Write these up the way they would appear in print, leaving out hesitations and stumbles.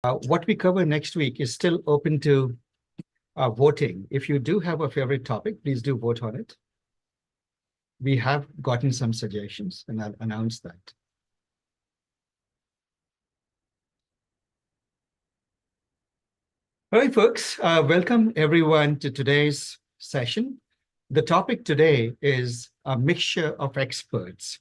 What we cover next week is still open to voting. If you do have a favorite topic, please do vote on it. We have gotten some suggestions, and I'll announce that. All right, folks, welcome everyone to today's session. The topic today is a mixture of experts.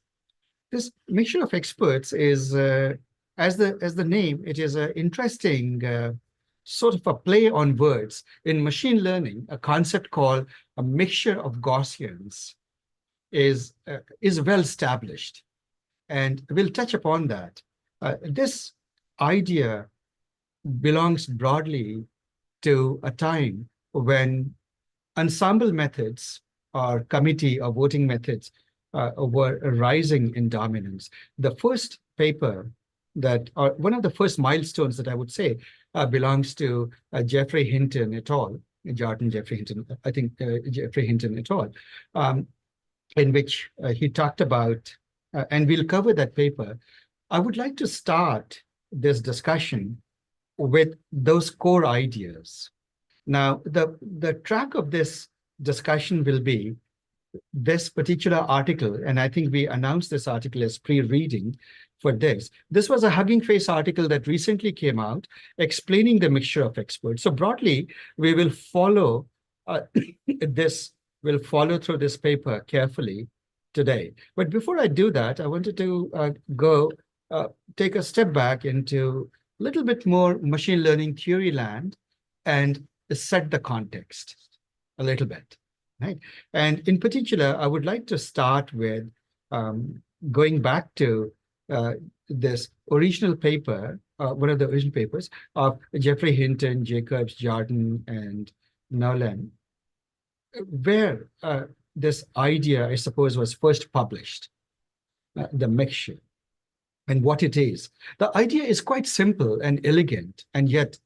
This mixture of experts is, as the name, it is an interesting sort of a play on words. In machine learning, a concept called a mixture of Gaussians is well established, and we'll touch upon that. This idea belongs broadly to a time when ensemble methods or committee or voting methods were rising in dominance. The first paper that, or one of the first milestones that I would say belongs to Geoffrey Hinton et al., Jeffrey Hinton, I think Geoffrey Hinton et al., in which he talked about, and we'll cover that paper. I would like to start this discussion with those core ideas. Now, the track of this discussion will be this particular article, and I think we announced this article as pre-reading for this. This was a Hugging Face article that recently came out explaining the mixture of experts. So broadly, we will follow we'll follow through this paper carefully today. But before I do that, I wanted to take a step back into a little bit more machine learning theory land and set the context a little bit, right? And in particular, I would like to start with going back to this original paper, one of the original papers of Geoffrey Hinton, Jacobs, Jardine, and Nolan, where this idea, I suppose, was first published, the mixture, and what it is. The idea is quite simple and elegant, and yet,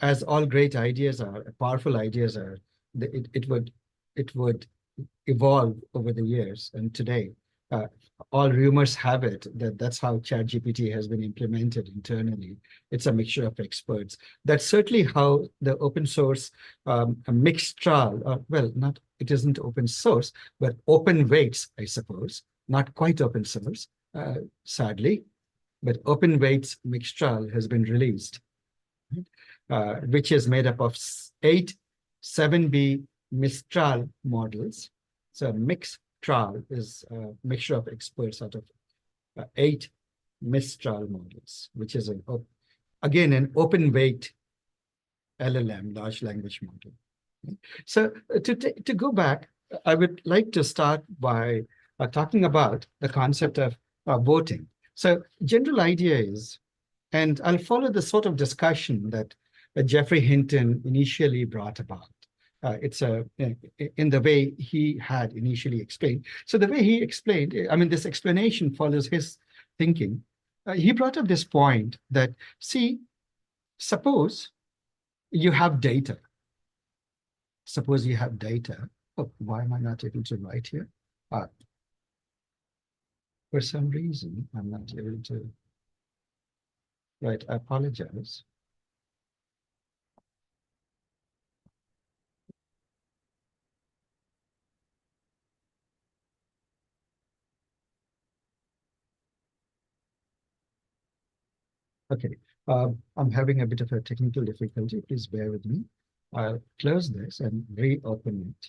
as all great ideas are, powerful ideas are, it would evolve over the years. And today, all rumors have it that that's how ChatGPT has been implemented internally. It's a mixture of experts. That's certainly how the open source Mixtral, well, not, it isn't open source, but open weights, I suppose, not quite open source, sadly, but open weights Mixtral has been released, which is made up of 8 7B Mistral models. So Mixtral is a mixture of experts out of 8 Mistral models, which is again an open weight LLM, large language model. So to go back, I would like to start by talking about the concept of voting. So general idea is, and I'll follow the sort of discussion that Geoffrey Hinton initially brought about. It's in the way he had initially explained. So the way he explained, I mean, this explanation follows his thinking. He brought up this point that, see, suppose you have data. Suppose you have data. Oh, why am I not able to write here? For some reason, I'm not able to write. I apologize. Okay, I'm having a bit of a technical difficulty. Please bear with me. I'll close this and reopen it.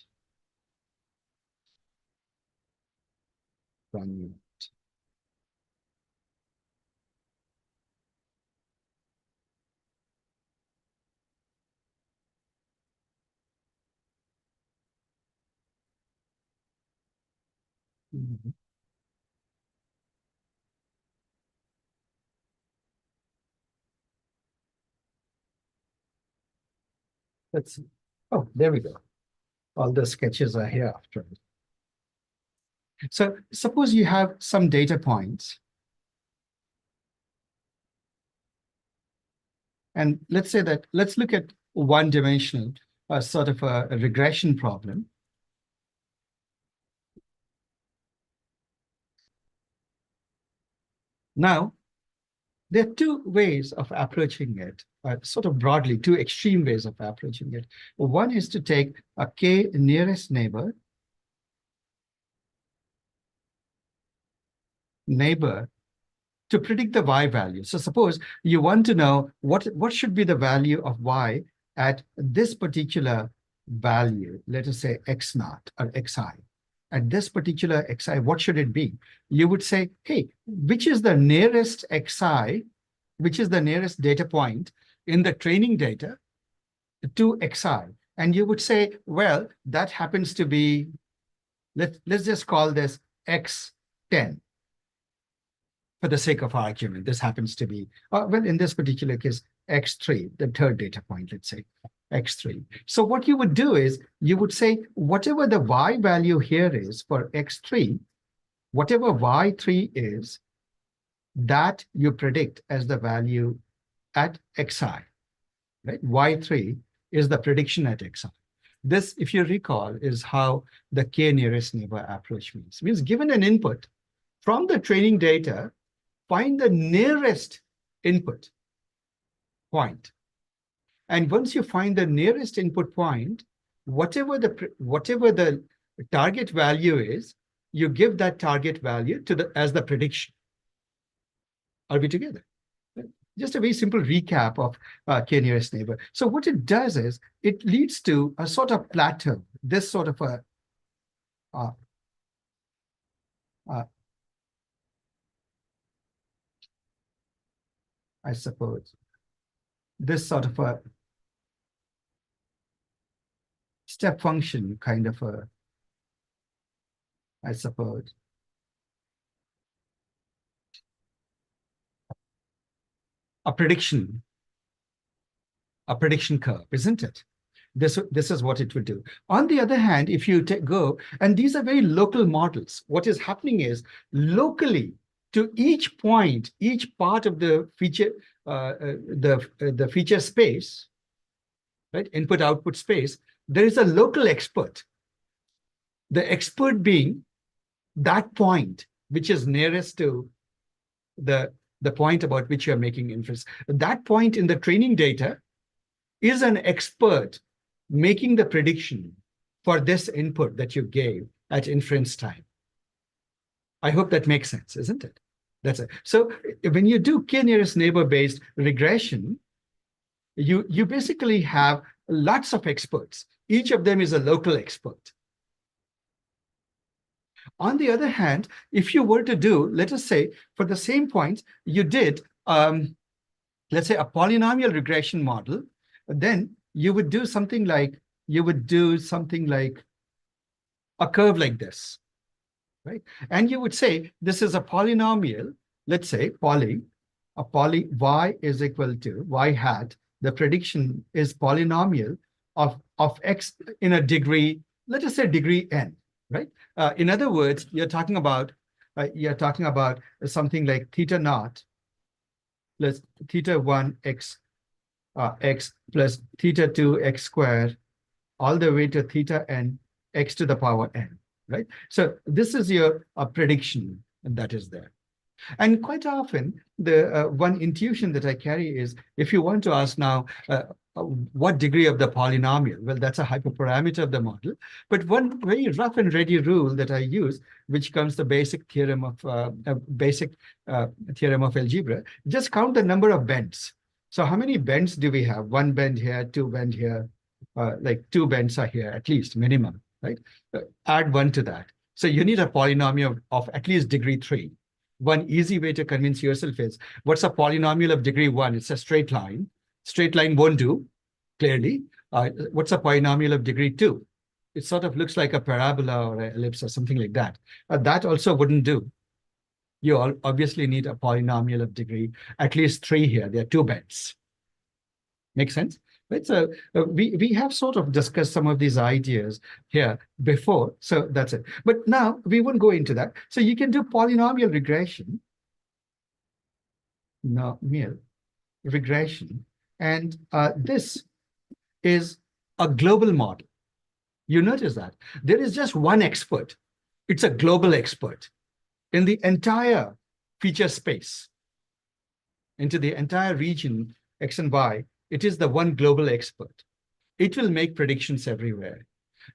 1 minute. Mhm. Let's see. Oh, there we go. All the sketches are here after it. So suppose you have some data points. And let's say that, let's look at one-dimensional, sort of a regression problem. Now, There are two ways of approaching it, sort of broadly, two extreme ways of approaching it. One is to take a k nearest neighbor to predict the y value. So suppose you want to know what should be the value of y at this particular value, let us say x naught or xi. At this particular xi, what should it be? You would say, hey, which is the nearest xi, which is the nearest data point in the training data to xi? And you would say, well, that happens to be, let's just call this x10. For the sake of argument, this happens to be, well, in this particular case, x3, the third data point, let's say, x3. So what you would do is, you would say, whatever the y value here is for x3, whatever y3 is, that you predict as the value at xi, right? Y3 is the prediction at xi. This, if you recall, is how the k nearest neighbor approach means. Means given an input from the training data, find the nearest input point. And once you find the nearest input point, whatever the target value is, you give that target value to as the prediction. Are we together? Just a very simple recap of k nearest neighbor. So what it does is, it leads to a sort of plateau, this sort of a I suppose, this sort of a step function kind of a, I suppose, a prediction curve, isn't it? This is what it would do. On the other hand, if you go, and these are very local models, what is happening is locally to each point, each part of the feature, the feature space, right, input-output space, there is a local expert. The expert being that point which is nearest to the point about which you're making inference. That point in the training data is an expert making the prediction for this input that you gave at inference time. I hope that makes sense, isn't it? That's it. So when you do k nearest neighbor based regression, you basically have lots of experts. Each of them is a local expert. On the other hand, if you were to do, let us say, for the same point, you did, let's say, a polynomial regression model, then you would do something like, a curve like this, right? And you would say, this is a polynomial, let's say, y is equal to y hat. The prediction is polynomial of x in a degree, let us say degree n, right? In other words, you're talking about something like theta naught plus theta 1 x plus theta 2 x squared all the way to theta n x to the power n, right? So this is your prediction that is there. And quite often, the one intuition that I carry is, if you want to ask now, what degree of the polynomial? Well, that's a hyperparameter of the model. But one very rough and ready rule that I use, which comes the basic theorem of algebra, just count the number of bends. So how many bends do we have? One bend here, two bend here, like two bends are here at least minimum, right? Add one to that. So you need a polynomial of at least degree 3. One easy way to convince yourself is, what's a polynomial of degree 1? It's a straight line. Straight line won't do, clearly. What's a polynomial of degree 2? It sort of looks like a parabola or an ellipse or something like that. That also wouldn't do. You obviously need a polynomial of degree at least 3 here. There are 2 bends. Make sense? Right? So we have sort of discussed some of these ideas here before. So that's it. But now we won't go into that. So you can do polynomial regression. Regression. And this is a global model. You notice that there is just one expert. It's a global expert in the entire feature space. into the entire region, X and Y, it is the one global expert. It will make predictions everywhere.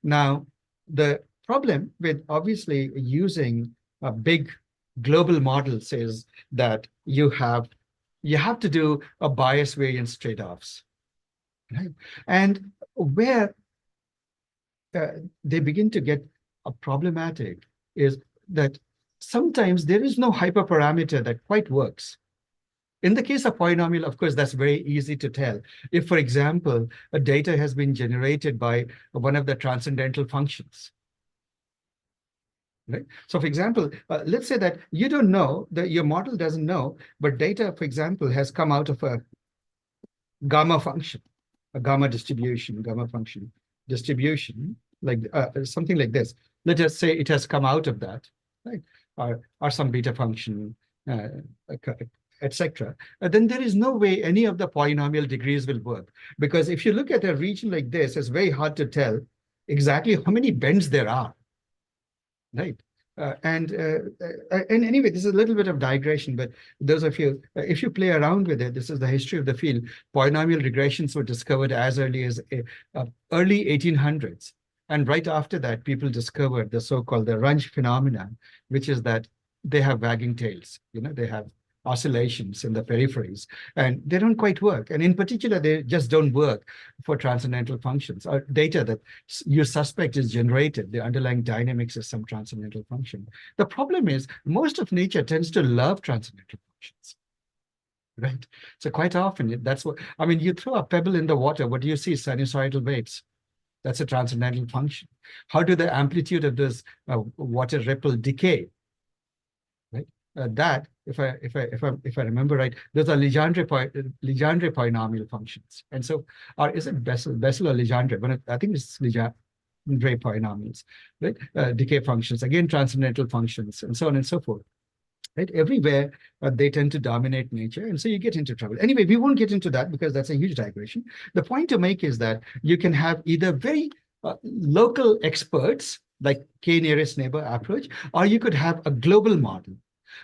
Now, the problem with obviously using a big global models is that you have to do a bias variance trade-offs, right? And where they begin to get problematic is that sometimes there is no hyperparameter that quite works. In the case of polynomial, of course, that's very easy to tell. If, for example, a data has been generated by one of the transcendental functions, right? So, for example, let's say that you don't know, that your model doesn't know, but data, for example, has come out of a gamma function, a gamma distribution, gamma function distribution, like something like this. Let us say it has come out of that, right? Or some beta function, etc. Then there is no way any of the polynomial degrees will work. Because if you look at a region like this, it's very hard to tell exactly how many bends there are, right? And anyway, this is a little bit of digression, but those of you, if you play around with it, this is the history of the field. Polynomial regressions were discovered as early as early 1800s. And right after that, people discovered the so-called the Runge phenomenon, which is that they have wagging tails. They have oscillations in the peripheries, and they don't quite work. And in particular, they just don't work for transcendental functions or data that you suspect is generated. The underlying dynamics is some transcendental function. The problem is most of nature tends to love transcendental functions, right? So quite often, that's what, I mean, you throw a pebble in the water, what do you see? Sinusoidal waves. That's a transcendental function. How do the amplitude of this water ripple decay? Right? That, if I remember right, those are Legendre polynomial functions. And so, or is it Bessel or Legendre? But I think it's Legendre polynomials, right? Decay functions, again, transcendental functions, and so on and so forth. Right? Everywhere they tend to dominate nature, and so you get into trouble. Anyway, we won't get into that because that's a huge digression. The point to make is that you can have either very local experts, like k-nearest neighbor approach, or you could have a global model.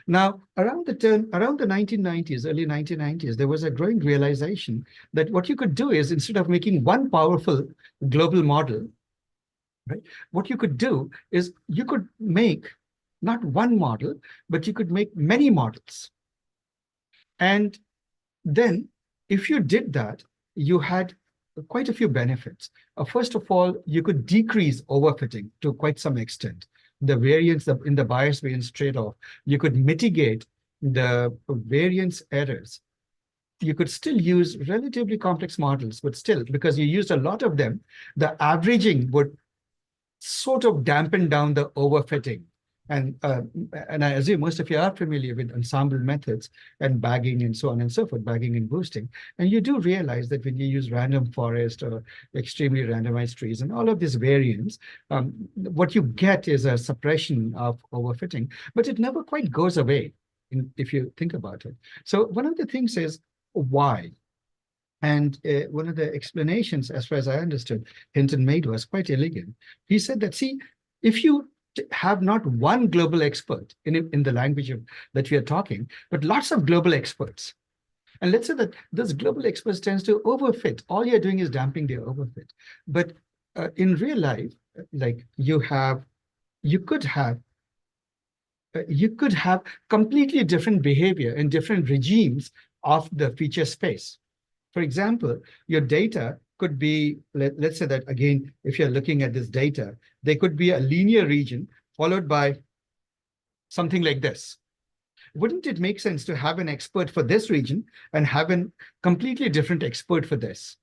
Now, around the 1990s, early 1990s, there was a growing realization that what you could do is, instead of making one powerful global model, right, what you could do is you could make not one model, but you could make many models. And then if you did that, you had quite a few benefits. First of all, you could decrease overfitting to quite some extent. The variance in the bias variance trade-off, you could mitigate the variance errors. You could still use relatively complex models, but still, because you used a lot of them, the averaging would sort of dampen down the overfitting. And I assume most of you are familiar with ensemble methods and bagging and so on and so forth, bagging and boosting. And you do realize that when you use random forest or extremely randomized trees and all of these variants, what you get is a suppression of overfitting, but it never quite goes away if you think about it. So one of the things is why? And one of the explanations, as far as I understood, Hinton made was quite elegant. He said that, see, if you have not one global expert in the language that we are talking, but lots of global experts. And let's say that those global experts tends to overfit. All you're doing is damping their overfit. But in real life, like you could have completely different behavior in different regimes of the feature space. For example, your data could be, let's say that, again, if you're looking at this data, there could be a linear region followed by something like this. Wouldn't it make sense to have an expert for this region and have a completely different expert for this?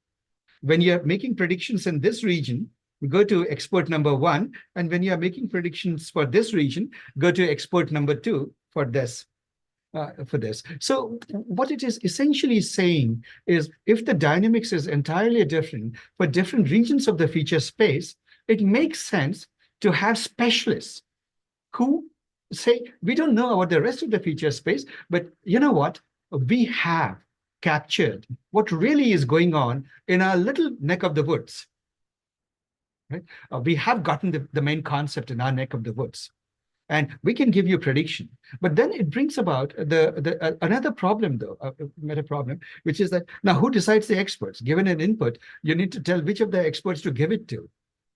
When you're making predictions in this region, go to expert number 1. And when you're making predictions for this region, go to expert number 2 for this. So what it is essentially saying is, if the dynamics is entirely different for different regions of the feature space, it makes sense to have specialists who say, we don't know about the rest of the feature space, but you know what? We have captured what really is going on in our little neck of the woods. Right? We have gotten the main concept in our neck of the woods. and we can give you prediction. But then it brings about another problem, though, meta problem, which is that now who decides the experts? Given an input, you need to tell which of the experts to give it to.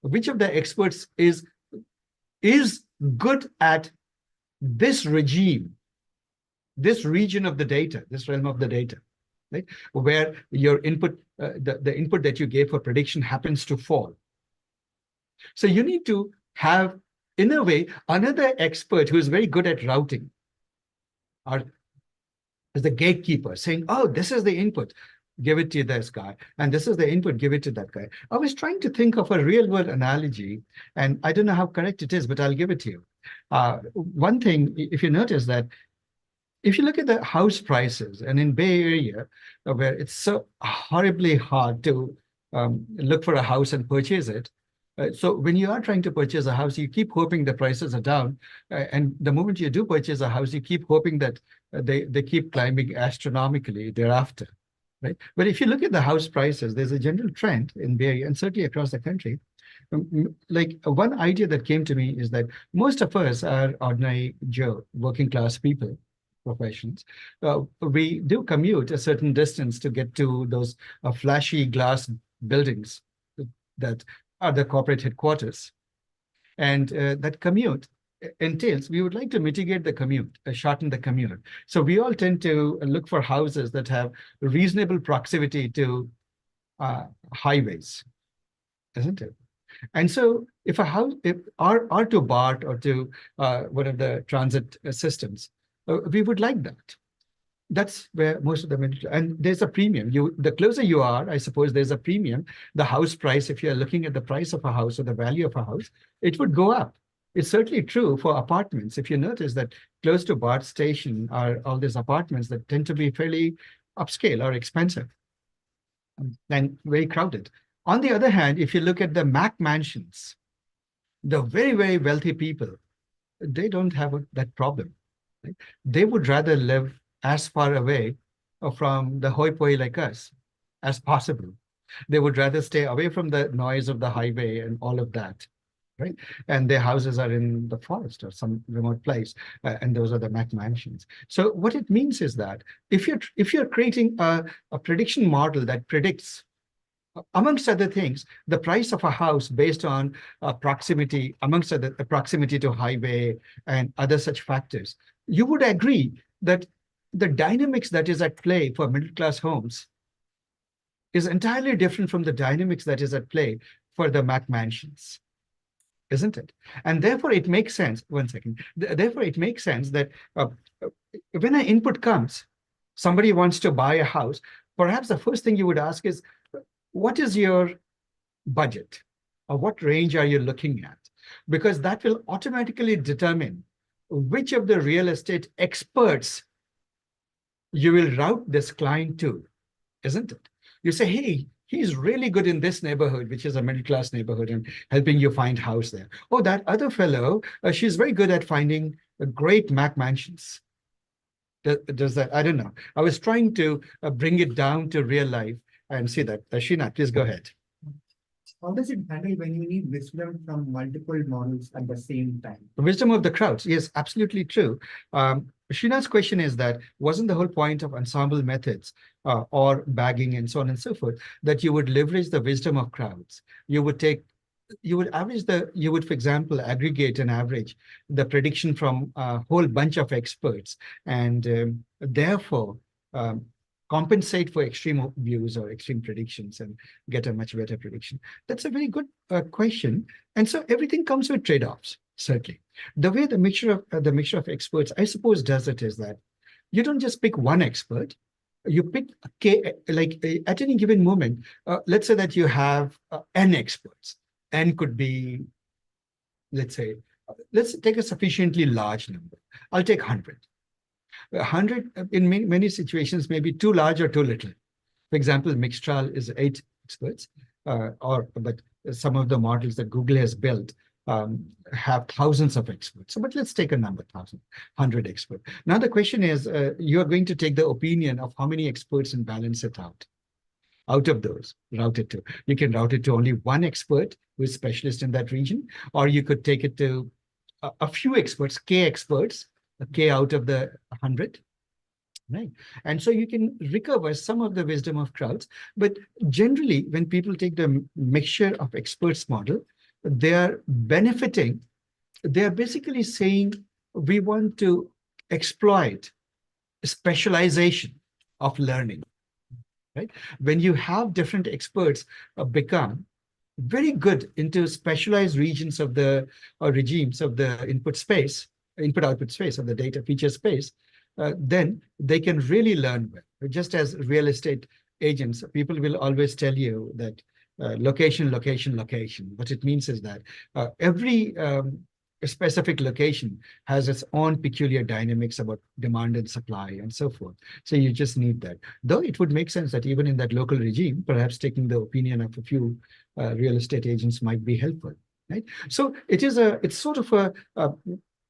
Which of the experts is good at this regime, this region of the data, this realm of the data, right? Where your input, the input that you gave for prediction happens to fall. So you need to have, in a way, another expert who is very good at routing, or as the gatekeeper, saying, oh, this is the input, give it to this guy, and this is the input, give it to that guy. I was trying to think of a real world analogy, and I don't know how correct it is, but I'll give it to you. One thing, if you notice that, if you look at the house prices, and in Bay Area, where it's so horribly hard to look for a house and purchase it, so when you are trying to purchase a house, you keep hoping the prices are down. And the moment you do purchase a house, you keep hoping that they keep climbing astronomically thereafter, right? But if you look at the house prices, there's a general trend in Bay Area and certainly across the country. Like one idea that came to me is that most of us are ordinary Joe, working class people, professions. We do commute a certain distance to get to those flashy glass buildings that are the corporate headquarters. And that commute entails, we would like to mitigate the commute, shorten the commute. So we all tend to look for houses that have reasonable proximity to highways, isn't it? And so if a house, or to BART or to one of the transit systems, we would like that. That's where most of the middle, and there's a premium. The closer you are, I suppose there's a premium. The house price, if you're looking at the price of a house or the value of a house, it would go up. It's certainly true for apartments. If you notice that close to BART station are all these apartments that tend to be fairly upscale or expensive and very crowded. On the other hand, if you look at the Mac mansions, the very, very wealthy people, they don't have that problem. Right? They would rather live as far away from the hoi poi like us as possible. They would rather stay away from the noise of the highway and all of that, right? And their houses are in the forest or some remote place, and those are the Mac mansions. So what it means is that if you're creating a prediction model that predicts, amongst other things, the price of a house based on proximity, amongst other proximity to highway and other such factors, you would agree that the dynamics that is at play for middle-class homes is entirely different from the dynamics that is at play for the Mac mansions, isn't it? And therefore, it makes sense. One second. Therefore, it makes sense that when an input comes, somebody wants to buy a house, perhaps the first thing you would ask is, what is your budget? Or what range are you looking at? Because that will automatically determine which of the real estate experts you will route this client to, isn't it? You say, hey, he's really good in this neighborhood, which is a middle-class neighborhood, and helping you find house there. Oh, that other fellow, she's very good at finding great Mac mansions. Does that? I don't know. I was trying to bring it down to real life and see that. Sheena, please go ahead. How does it handle when you need wisdom from multiple models at the same time? Wisdom of the crowds. Yes, absolutely true. Sheena's question is that wasn't the whole point of ensemble methods or bagging and so on and so forth, that you would leverage the wisdom of crowds. You would, for example, aggregate and average the prediction from a whole bunch of experts, and therefore compensate for extreme views or extreme predictions and get a much better prediction. That's a very good question. And so everything comes with trade-offs, certainly. The way the mixture of experts, I suppose, does it is that you don't just pick one expert. You pick at any given moment, let's say that you have N experts. N could be, let's take a sufficiently large number. I'll take 100. 100 in many situations may be too large or too little. For example, Mixtral is 8 experts, but some of the models that Google has built have thousands of experts. So, but let's take a number, 100 experts. Now the question is, you are going to take the opinion of how many experts and balance it out. Out of those, route it to. You can route it to only one expert who is specialist in that region, or you could take it to a few experts, K experts, a K out of the 100. Right. And so you can recover some of the wisdom of crowds. But generally, when people take the mixture of experts model, they are benefiting. They are basically saying we want to exploit specialization of learning. Right. When you have different experts become very good into specialized regions of the or regimes of the input output space of the data feature space, then they can really learn well. Just as real estate agents, people will always tell you that location, location, location. What it means is that every specific location has its own peculiar dynamics about demand and supply and so forth. So you just need that. Though it would make sense that even in that local regime, perhaps taking the opinion of a few real estate agents might be helpful, right? So it's sort of a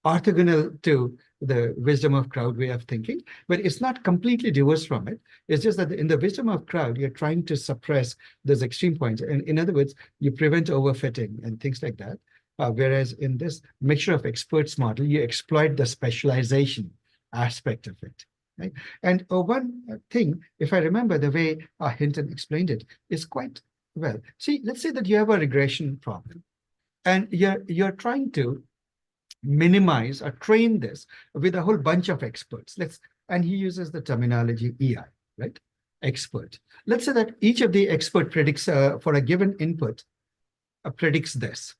orthogonal to the wisdom of crowd way of thinking, but it's not completely divorced from it. It's just that in the wisdom of crowd, you're trying to suppress those extreme points. And in other words, you prevent overfitting and things like that. Whereas in this mixture of experts model, you exploit the specialization aspect of it. Right? And one thing, if I remember the way Hinton explained it, is quite well. See, let's say that you have a regression problem, and you're trying to minimize or train this with a whole bunch of experts. And he uses the terminology EI, right? Expert. Let's say that each of the expert predicts for a given input, predicts this.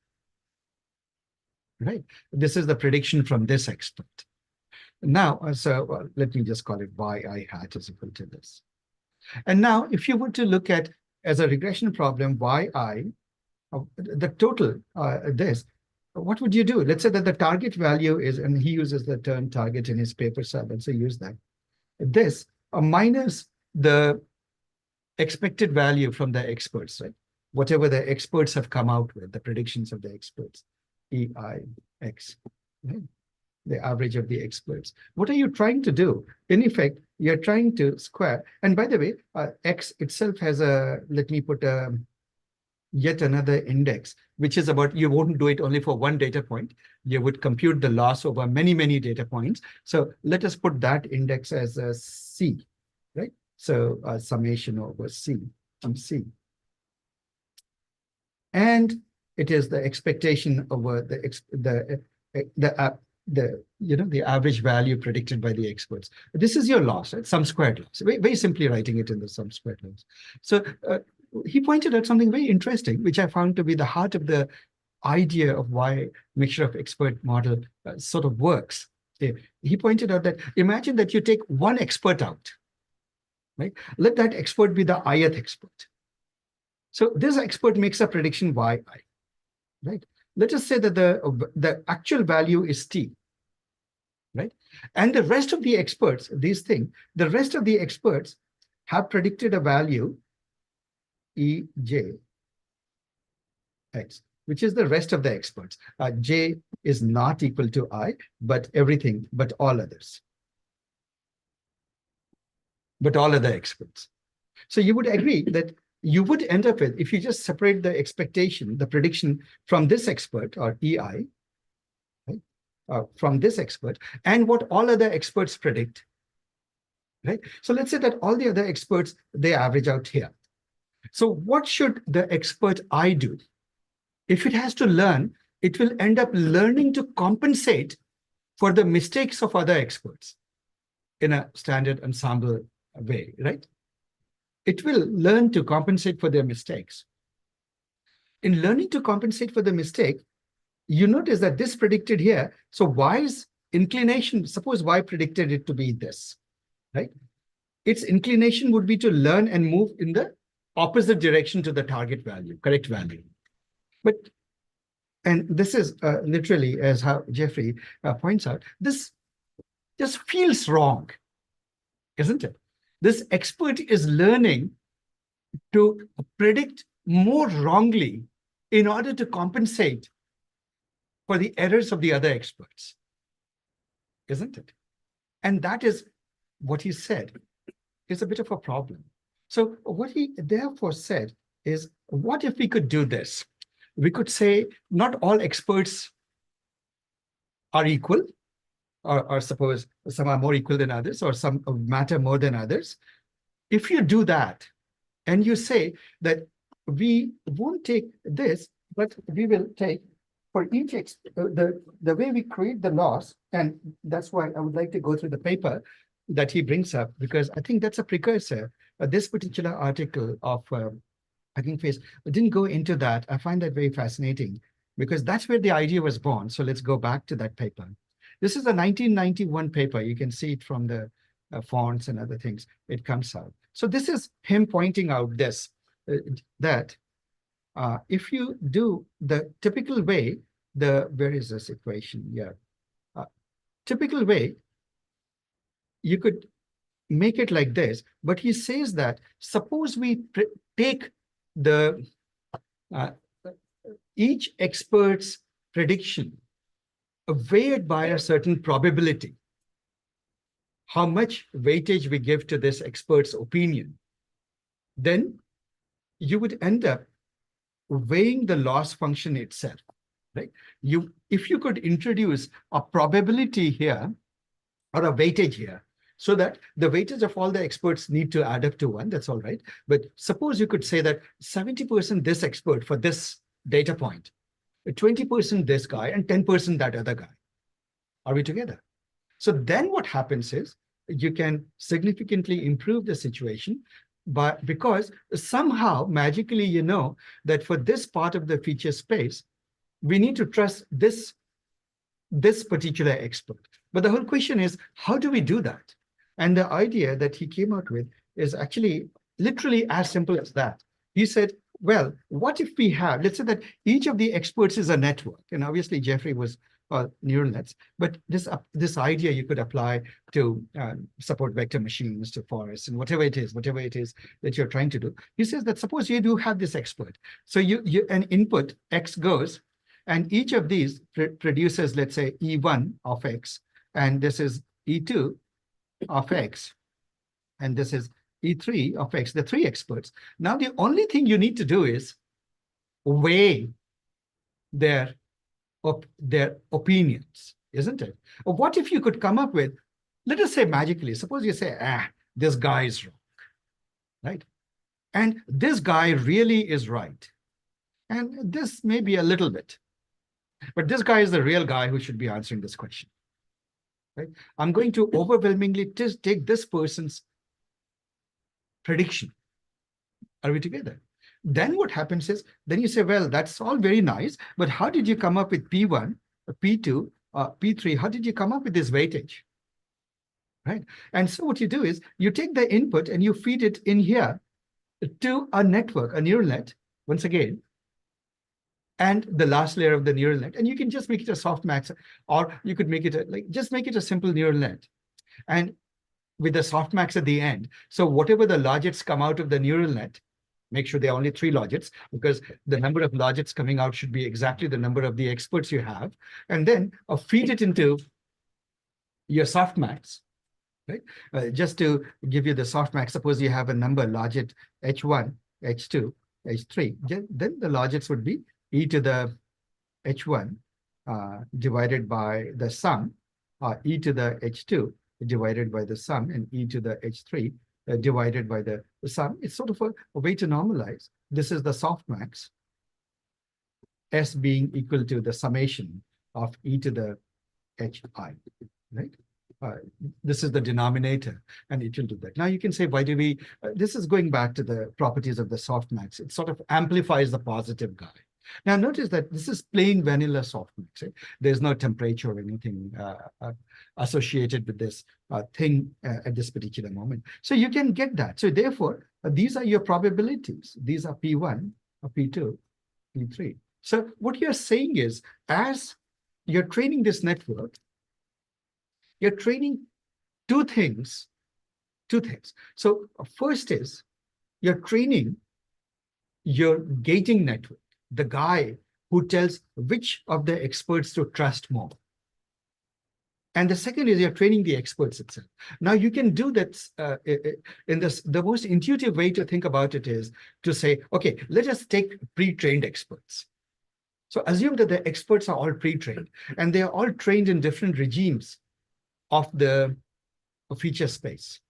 Right? This is the prediction from this expert. Now, let me just call it yi hat is equal to this. And now, if you were to look at as a regression problem, yi, the total this, what would you do? Let's say that the target value is, and he uses the term target in his paper, so let's say use that. This minus the expected value from the experts, right? Whatever the experts have come out with, the predictions of the experts. EIX, right? The average of the experts. What are you trying to do? In effect, you're trying to square. And by the way, X itself has let me put yet another index, which is about, you wouldn't do it only for one data point. You would compute the loss over many, many data points. So let us put that index as a C, right? So summation over C, C. And it is the expectation over the average value predicted by the experts. This is your loss, right? Sum squared loss. Very simply writing it in the sum squared loss. So he pointed out something very interesting, which I found to be the heart of the idea of why mixture of expert model sort of works. He pointed out that imagine that you take one expert out, right? Let that expert be the ith expert. So this expert makes a prediction yi, right? Let us say that the actual value is t, right? And the rest of the experts, the rest of the experts have predicted a value EJ X, which is the rest of the experts. J is not equal to I, but everything, but all others. But all other experts. So you would agree that you would end up with, if you just separate the expectation, the prediction from this expert or EI, right, from this expert, and what all other experts predict, right? So let's say that all the other experts, they average out here. So what should the expert I do? If it has to learn, it will end up learning to compensate for the mistakes of other experts in a standard ensemble way, right? It will learn to compensate for their mistakes. In learning to compensate for the mistake, you notice that this predicted here. So Y's inclination, suppose Y predicted it to be this, right? Its inclination would be to learn and move in the opposite direction to the target value, correct value. But, and this is literally, as how Jeffrey points out, this just feels wrong, isn't it? This expert is learning to predict more wrongly in order to compensate for the errors of the other experts, isn't it? And that is what he said is a bit of a problem. So what he therefore said is, what if we could do this? We could say not all experts are equal, or suppose some are more equal than others, or some matter more than others. If you do that, and you say that we won't take this, but we will take for each the way we create the loss, and that's why I would like to go through the paper that he brings up, because I think that's a precursor. This particular article of Hugging Face didn't go into that. I find that very fascinating because that's where the idea was born. So let's go back to that paper. This is a 1991 paper. You can see it from the fonts and other things. It comes out. So this is him pointing out this, that if you do the typical way, where is this equation? Yeah. Typical way, you could make it like this, but he says that suppose we take the each expert's prediction weighed by a certain probability, how much weightage we give to this expert's opinion, then you would end up weighing the loss function itself, right? If you could introduce a probability here or a weightage here, so that the weightage of all the experts need to add up to 1, that's all right. But suppose you could say that 70% this expert for this data point, 20% this guy, and 10% that other guy. Are we together? So then what happens is you can significantly improve the situation, because somehow magically you know that for this part of the feature space, we need to trust this particular expert. But the whole question is, how do we do that? And the idea that he came out with is actually literally as simple as that. He said, well, what if we have, let's say that each of the experts is a network, and obviously Jeffrey was neural nets, but this idea you could apply to support vector machines, to forests, and whatever it is that you're trying to do. He says that suppose you do have this expert. So an input X goes, and each of these produces, let's say, E1 of X, and this is E2 of X, and this is E3 of X, the 3 experts. Now, the only thing you need to do is weigh their opinions, isn't it? Or what if you could come up with, let us say magically, suppose you say, this guy is wrong, right? And this guy really is right. And this may be a little bit, but this guy is the real guy who should be answering this question, right? I'm going to overwhelmingly just take this person's prediction. Are we together? Then what happens is, then you say, well, that's all very nice, but how did you come up with P1, P2, P3? How did you come up with this weightage, right? And so what you do is you take the input and you feed it in here to a network, a neural net, once again, and the last layer of the neural net, and you can just make it a softmax, or you could make it just make it a simple neural net, and with the softmax at the end. So whatever the logits come out of the neural net, make sure there are only 3 logits, because the number of logits coming out should be exactly the number of the experts you have, and then feed it into your softmax, right? Just to give you the softmax, suppose you have a number logit H1, H2, H3, then the logits would be e to the H1 divided by the sum, e to the H2 divided by the sum, and e to the H3 divided by the sum. It's sort of a way to normalize. This is the softmax, S being equal to the summation of e to the Hi, right? This is the denominator, and it will do that. Now you can say, why do we, this is going back to the properties of the softmax. It sort of amplifies the positive guy. Now notice that this is plain vanilla softmax, right? There's no temperature or anything associated with this thing at this particular moment. So you can get that. So therefore, these are your probabilities. These are P1, P2, P3. So what you're saying is, as you're training this network, you're training two things. So first is you're training your gating network, the guy who tells which of the experts to trust more. And the second is you're training the experts itself. Now you can do that in this, the most intuitive way to think about it is to say, okay, let us take pre-trained experts. So assume that the experts are all pre-trained and they are all trained in different regimes of the feature space.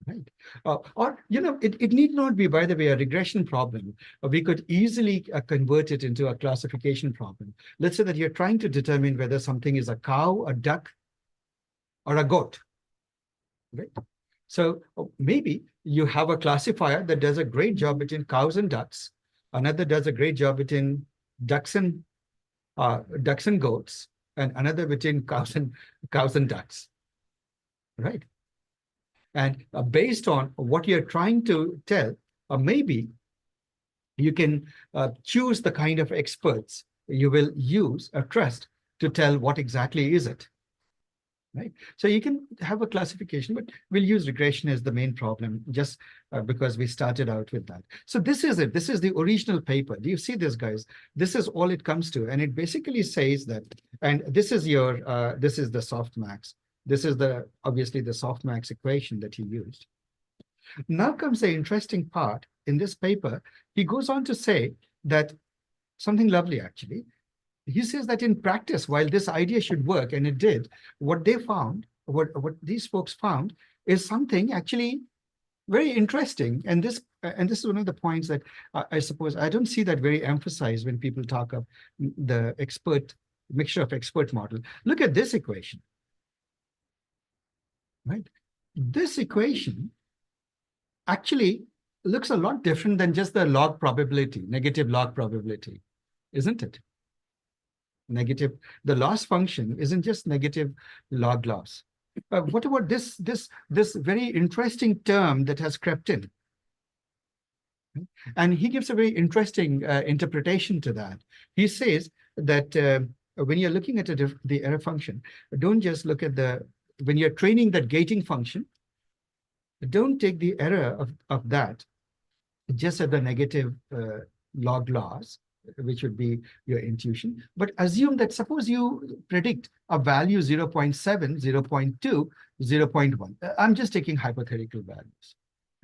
Right. Or, it need not be, by the way, a regression problem. We could easily convert it into a classification problem. Let's say that you're trying to determine whether something is a cow, a duck, or a goat. Right. So maybe you have a classifier that does a great job between cows and ducks. Another does a great job between ducks and goats, and another between cows and ducks. Right. And based on what you're trying to tell, maybe you can choose the kind of experts you will use or trust to tell what exactly is it. Right. So you can have a classification, but we'll use regression as the main problem just because we started out with that. So this is it. This is the original paper. Do you see this, guys? This is all it comes to. And it basically says that, and this is this is the softmax. This is obviously the softmax equation that he used. Now comes the interesting part in this paper. He goes on to say that something lovely, actually. He says that in practice, while this idea should work, and it did, what they found, what these folks found, is something actually very interesting. And this is one of the points that I suppose I don't see that very emphasized when people talk of the mixture of expert model. Look at this equation. Right? This equation actually looks a lot different than just the log probability, negative log probability, isn't it? The loss function isn't just negative log loss. What about this very interesting term that has crept in? And he gives a very interesting interpretation to that. He says that when you're looking at the error function, don't just look at when you're training that gating function, don't take the error of that just at the negative log loss, which would be your intuition, but assume that suppose you predict a value 0.7, 0.2, 0.1. I'm just taking hypothetical values,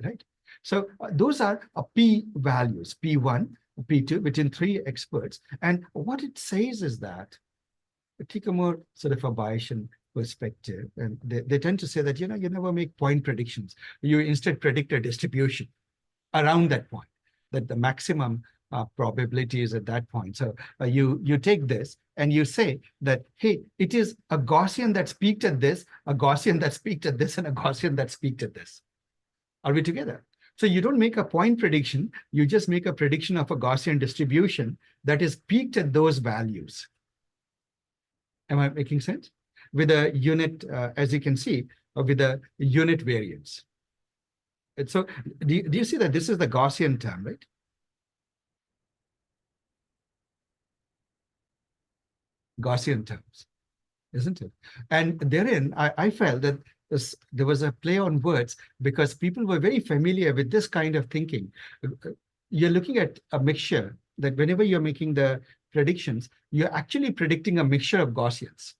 right? So those are P values, P1, P2, between 3 experts. And what it says is that, take a more sort of a Bayesian perspective, and they tend to say that, you never make point predictions. You instead predict a distribution around that point, that the maximum probability is at that point. So you take this and you say that, hey, it is a Gaussian that's peaked at this, a Gaussian that's peaked at this, and a Gaussian that's peaked at this. Are we together? So you don't make a point prediction, you just make a prediction of a Gaussian distribution that is peaked at those values. Am I making sense? With a unit, as you can see, with a unit variance. And so do you see that this is the Gaussian term, right? Gaussian terms, isn't it? And therein, I felt that there was a play on words because people were very familiar with this kind of thinking. You're looking at a mixture that whenever you're making the predictions, you're actually predicting a mixture of Gaussians,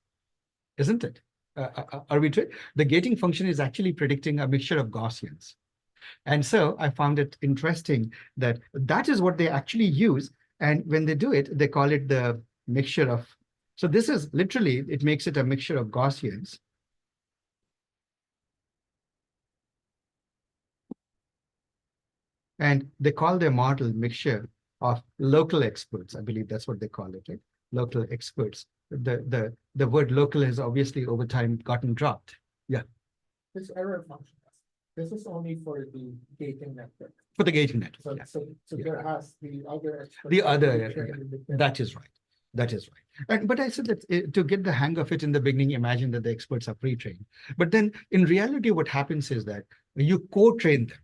isn't it? Are we true? The gating function is actually predicting a mixture of Gaussians. And so I found it interesting that is what they actually use. And when they do it, they call it the mixture of. So this is literally, it makes it a mixture of Gaussians. And they call their model mixture of local experts. I believe that's what they call it, right? Local experts. The word local has obviously over time gotten dropped. Yeah. This error function, this is only for the gating network. For the gating network. So, yeah. so there has the other experts. The other, that is right. That is right. But I said that to get the hang of it in the beginning, imagine that the experts are pre-trained. But then in reality, what happens is that you co-train them.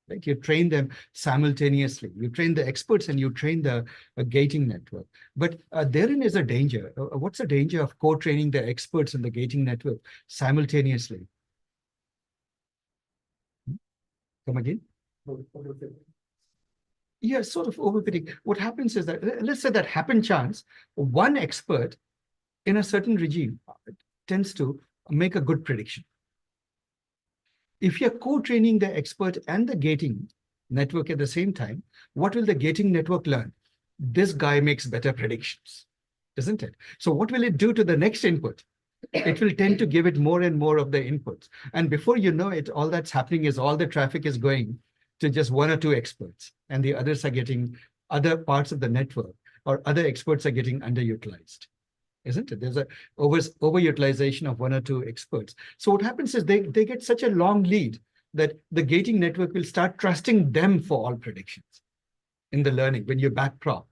Right? You train them simultaneously. You train the experts and you train the gating network. But therein is a danger. What's the danger of co-training the experts in the gating network simultaneously? Come again? Yeah, sort of overfitting. What happens is that, let's say that happen chance, one expert in a certain regime tends to make a good prediction. If you're co-training the expert and the gating network at the same time, what will the gating network learn? this guy makes better predictions, isn't it? So what will it do to the next input? It will tend to give it more and more of the inputs. And before you know it, all that's happening is all the traffic is going to just one or two experts, and the others are getting other parts of the network, or other experts are getting underutilized, isn't it? There's a overutilization of one or two experts. So what happens is they get such a long lead that the gating network will start trusting them for all predictions in the learning when you backprop,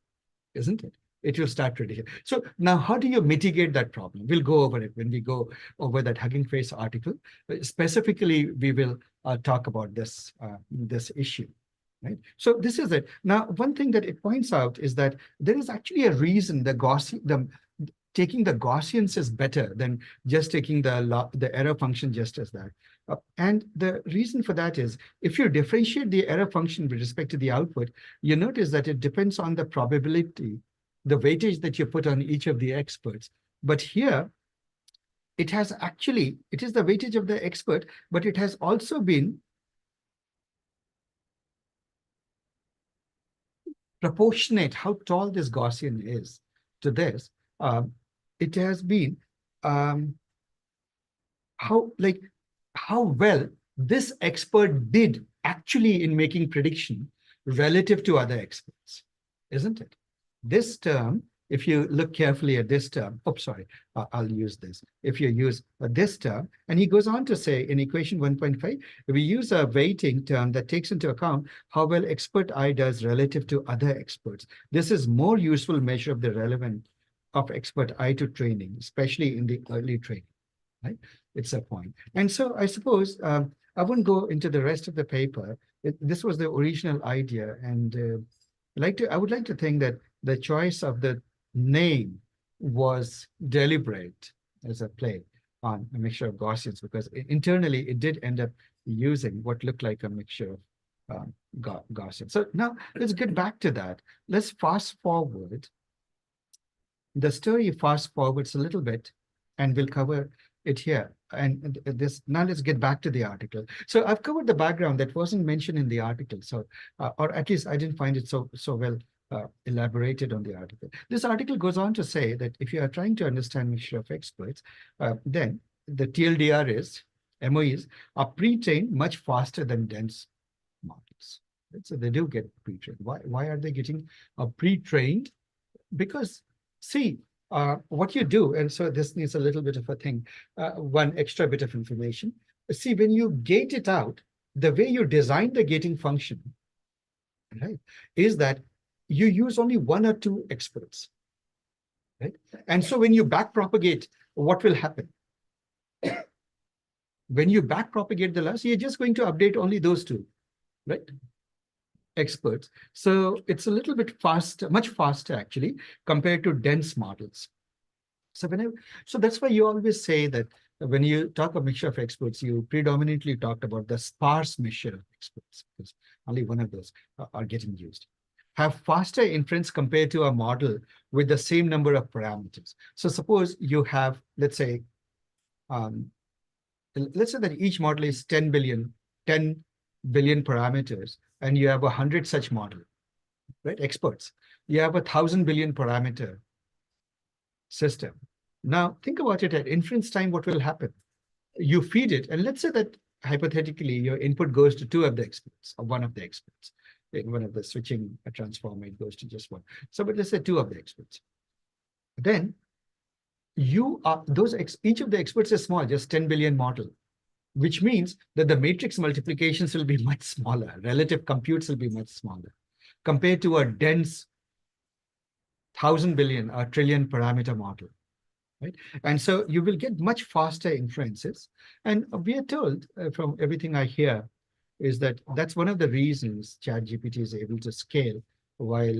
isn't it? It will start predicting. So now how do you mitigate that problem? We'll go over it when we go over that Hugging Face article. Specifically, we will talk about this issue. Right. So this is it. Now, one thing that it points out is that there is actually a reason taking the Gaussians is better than just taking the error function just as that. And the reason for that is, if you differentiate the error function with respect to the output, you notice that it depends on the probability, the weightage that you put on each of the experts. But here, it is the weightage of the expert, but it has also been proportionate how tall this Gaussian is to this. It has been how well this expert did actually in making prediction relative to other experts, isn't it? This term, if you look carefully at this term, I'll use this. If you use this term, and he goes on to say in equation 1.5, we use a weighting term that takes into account how well expert I does relative to other experts. This is more useful measure of the relevance of expert I to training, especially in the early training, right? It's a point. And so I suppose I won't go into the rest of the paper. This was the original idea. And I would like to think that the choice of the name was deliberate as a play on a mixture of Gaussians, because internally it did end up using what looked like a mixture of Gaussian. So now let's get back to that. Let's fast forward. The story fast forwards a little bit, and we'll cover it here. And now let's get back to the article. So I've covered the background that wasn't mentioned in the article. So, or at least I didn't find it so well elaborated on the article. This article goes on to say that if you are trying to understand mixture of experts, then the TLDR MOEs are pre-trained much faster than dense models. Right? So they do get pre-trained. Why are they getting pre-trained? Because see, what you do, and so this needs a little bit of a thing, one extra bit of information. See, when you gate it out, the way you design the gating function, right, is that you use only one or two experts, right? And so when you backpropagate, what will happen? When you backpropagate the loss, you're just going to update only those two, right? Experts. So it's a little bit faster, much faster actually, compared to dense models. So that's why you always say that when you talk a mixture of experts, you predominantly talked about the sparse mixture of experts, because only one of those are getting used. Have faster inference compared to a model with the same number of parameters. So suppose you have, let's say that each model is 10 billion parameters, and you have 100 such model, right? Experts. You have 1,000 billion parameter system. Now think about it at inference time, what will happen? You feed it, and let's say that hypothetically your input goes to two of the experts or one of the experts. In one of the switching transformer, it goes to just one. So, but let's say two of the experts. Then you are each of the experts is small, just 10 billion model, which means that the matrix multiplications will be much smaller. Relative computes will be much smaller compared to a dense 1,000 billion or trillion parameter model, right? And so you will get much faster inferences. And we are told from everything I hear is that that's one of the reasons ChatGPT is able to scale, while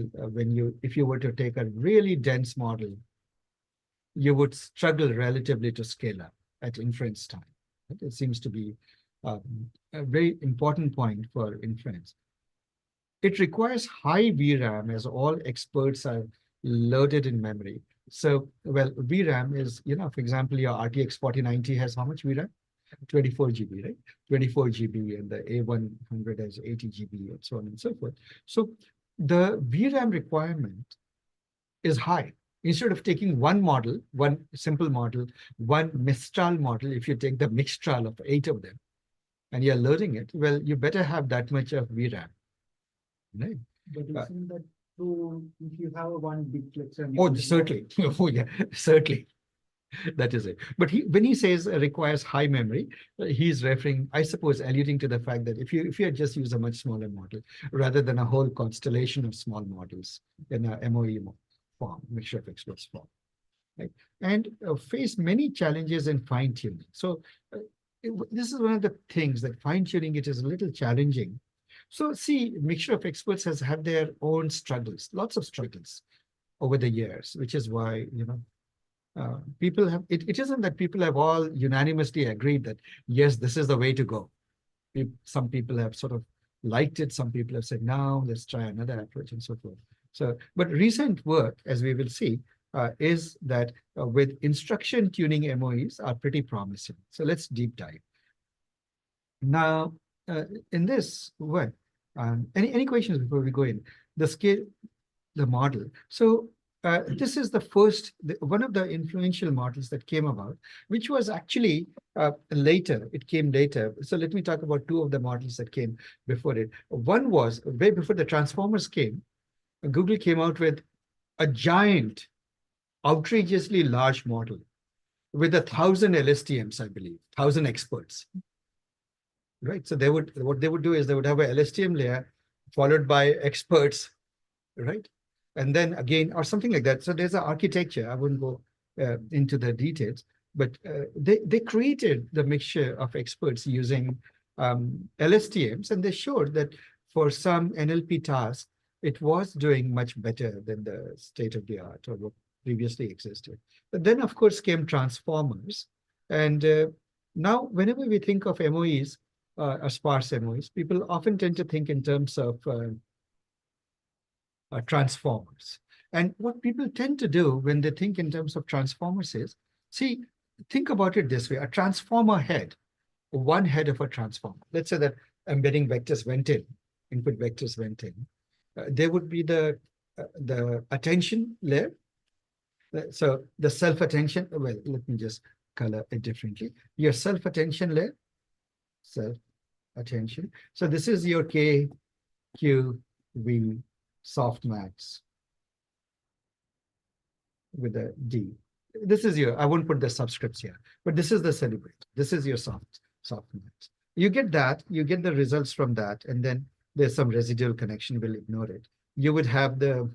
if you were to take a really dense model, you would struggle relatively to scale up at inference time. It seems to be a very important point for inference. It requires high VRAM, as all experts are loaded in memory. So, well, VRAM is, for example, your RTX 4090 has how much VRAM? 24 GB, right? 24 GB, and the A100 has 80 GB, and so on and so forth. So the VRAM requirement is high. Instead of taking one model, one simple model, one Mistral model, if you take the Mixtral of 8 of them and you're loading it, well, you better have that much of VRAM. Right? But isn't that true if you have one big cluster? Oh, certainly. Oh, yeah, certainly. That is it. But when he says requires high memory, he's referring, I suppose, alluding to the fact that if you just use a much smaller model rather than a whole constellation of small models in a MOE form, mixture of experts form, right? And face many challenges in fine tuning. So this is one of the things that fine tuning it is a little challenging. So see, mixture of experts has had their own struggles, lots of struggles over the years, which is why, people have, it isn't that people have all unanimously agreed that, yes, this is the way to go. Some people have sort of liked it. Some people have said, no, let's try another approach and so forth. So, but recent work, as we will see, is that with instruction tuning MOEs are pretty promising. So let's deep dive. Now, in this one, any questions before we go in? The scale, the model. So this is the first, one of the influential models that came about, which was actually later. It came later. So let me talk about two of the models that came before it. One was way before the transformers came. Google came out with a giant, outrageously large model with 1,000 LSTMs, I believe, 1,000 experts. Right. So what they would do is they would have a LSTM layer followed by experts, right? And then again, or something like that. So there's an architecture. I wouldn't go into the details, but they created the mixture of experts using LSTMs, and they showed that for some NLP tasks, it was doing much better than the state of the art or what previously existed. But then, of course, came transformers. And now, whenever we think of MOEs, or sparse MOEs, people often tend to think in terms of transformers. And what people tend to do when they think in terms of transformers is, see, think about it this way, a transformer head, one head of a transformer. Let's say that embedding vectors went in, input vectors went in. There would be the attention layer. So the self-attention, well, let me just color it differently. Your self-attention layer, self-attention. So this is your K, Q, V, softmax with a D. This is your, I won't put the subscripts here, but this is the celebrate. This is your softmax. You get that, you get the results from that, and then there's some residual connection, we'll ignore it. You would have the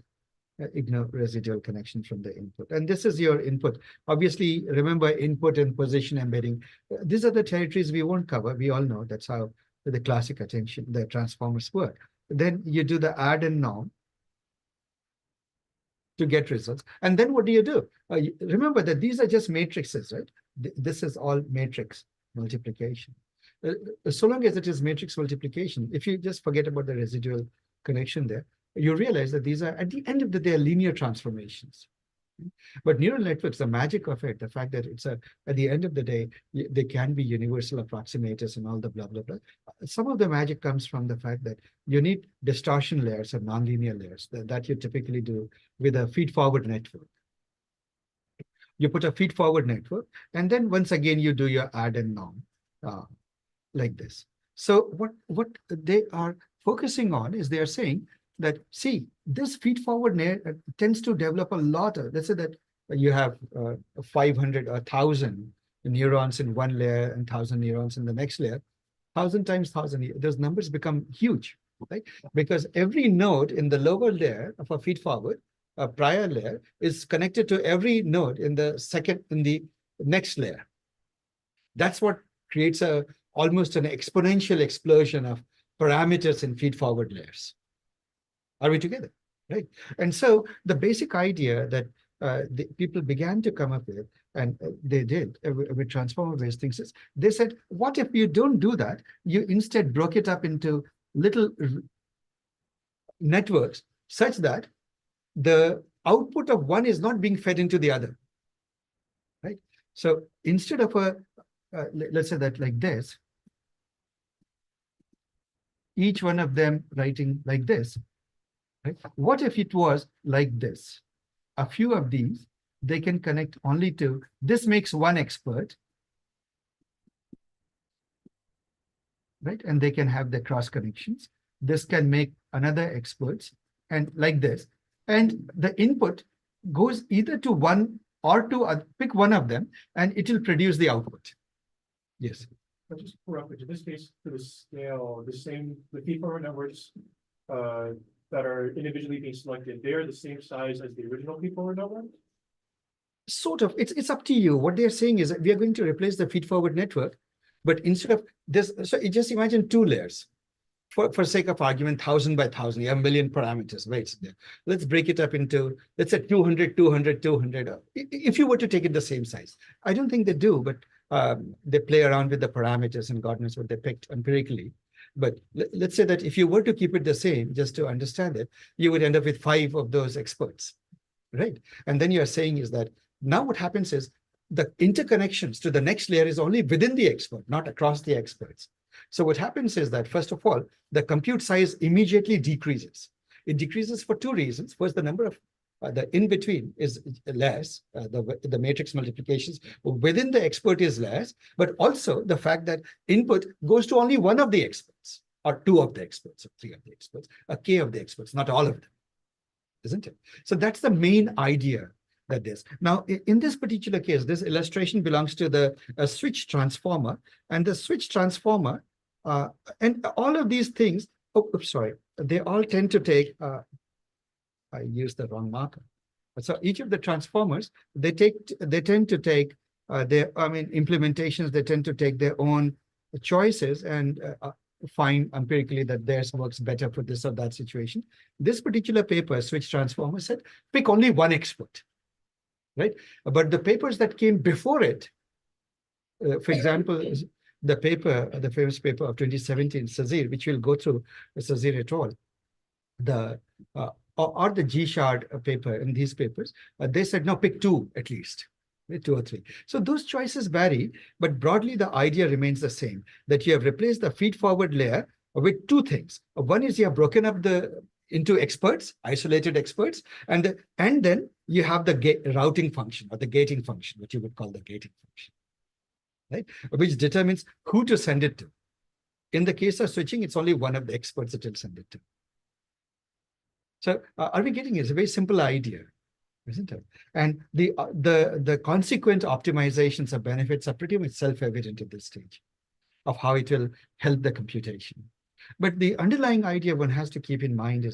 ignore residual connection from the input. And this is your input. Obviously, remember input and position embedding. These are the territories we won't cover. We all know that's how the classic attention, the transformers work. Then you do the add and norm to get results. And then what do? Remember that these are just matrices, right? This is all matrix multiplication. So long as it is matrix multiplication, if you just forget about the residual connection there, you realize that these are, at the end of the day, linear transformations. But neural networks, the magic of it, the fact that it's at the end of the day, they can be universal approximators and all the blah, blah, blah. Some of the magic comes from the fact that you need distortion layers and nonlinear layers that you typically do with a feed-forward network. You put a feed-forward network, and then once again, you do your add and norm like this. So what they are focusing on is they are saying that, see, this feed-forward tends to develop a lot of, let's say that you have 500 or 1,000 neurons in one layer and 1,000 neurons in the next layer, 1,000 times 1,000, those numbers become huge, right? Because every node in the lower layer of a feed-forward, a prior layer, is connected to every node in the next layer. That's what creates almost an exponential explosion of parameters in feed-forward layers. Are we together? Right. And so the basic idea that the people began to come up with, and they did with transformer-based things, is they said, what if you don't do that? You instead broke it up into little networks such that the output of one is not being fed into the other. Right. So instead of let's say that like this, each one of them writing like this. Right? What if it was like this? a few of these, they can connect only to, this makes one expert, right? And they can have the cross connections. This can make another experts and like this. And the input goes either to one or to pick one of them and it will produce the output. Yes. But just correct, in this case, to the scale, the feed-forward networks that are individually being selected, they're the same size as the original feed-forward network? Sort of, it's up to you. What they're saying is that we are going to replace the feed-forward network, but instead of this, so you just imagine two layers. For sake of argument, 1,000 by 1,000, you have a million parameters, right? Let's break it up into, let's say 200, 200, 200. If you were to take it the same size, I don't think they do, but they play around with the parameters and God knows what they picked empirically. But let's say that if you were to keep it the same, just to understand it, you would end up with 5 of those experts, right? And then you're saying is that now what happens is the interconnections to the next layer is only within the expert, not across the experts. So what happens is that, first of all, the compute size immediately decreases. It decreases for 2 reasons. First, the number of the in-between is less, the matrix multiplications within the expert is less, but also the fact that input goes to only one of the experts, or 2 of the experts, or 3 of the experts, a k of the experts, not all of them, isn't it? So that's the main idea that is. Now, in this particular case, this illustration belongs to the switch transformer, and the switch transformer, and all of these things, oh, oops, sorry, they all tend to take, I used the wrong marker. So each of the transformers, they tend to take implementations, they tend to take their own choices and find empirically that theirs works better for this or that situation. This particular paper, switch transformer, said, pick only one expert. Right, but the papers that came before it, for example, the famous paper of 2017, Sazir, which we'll go through, Sazir et al., or the G-Shard paper in these papers, they said, no, pick 2 at least, 2 or 3. So those choices vary, but broadly the idea remains the same, that you have replaced the feed-forward layer with 2 things. One is you have broken up into experts, isolated experts, and then you have the routing function or the gating function, what you would call the gating function, right? Which determines who to send it to. In the case of switching, it's only one of the experts that will send it to. So are we getting it? It's a very simple idea, isn't it? And the consequent optimizations or benefits are pretty much self-evident at this stage of how it will help the computation. But the underlying idea one has to keep in mind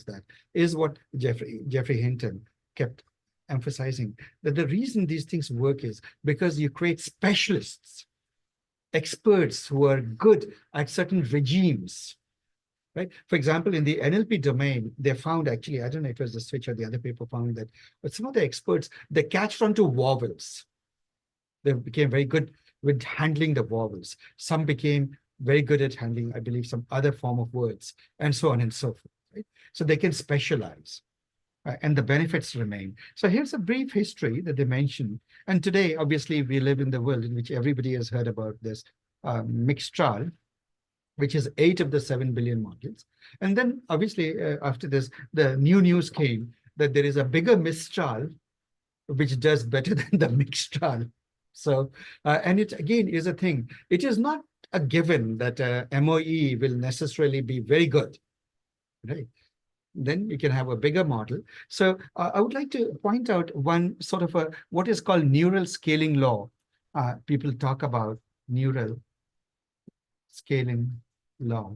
is what Geoffrey Hinton kept emphasizing, that the reason these things work is because you create specialists, experts who are good at certain regimes, right? For example, in the NLP domain, they found actually, I don't know if it was the switch or the other paper found that, but some of the experts, they catched onto vowels. They became very good with handling the vowels. Some became very good at handling, I believe, some other form of words, and so on and so forth, right? So they can specialize, and the benefits remain. So here's a brief history that they mentioned. And today, obviously, we live in the world in which everybody has heard about this Mixtral, which is 8 of the 7 billion modules. And then, obviously, after this, the new news came that there is a bigger Mistral, which does better than the Mixtral. So, and it again is a thing. It is not a given that MOE will necessarily be very good, right? Then you can have a bigger model. So I would like to point out one sort of what is called neural scaling law. People talk about neural scaling law.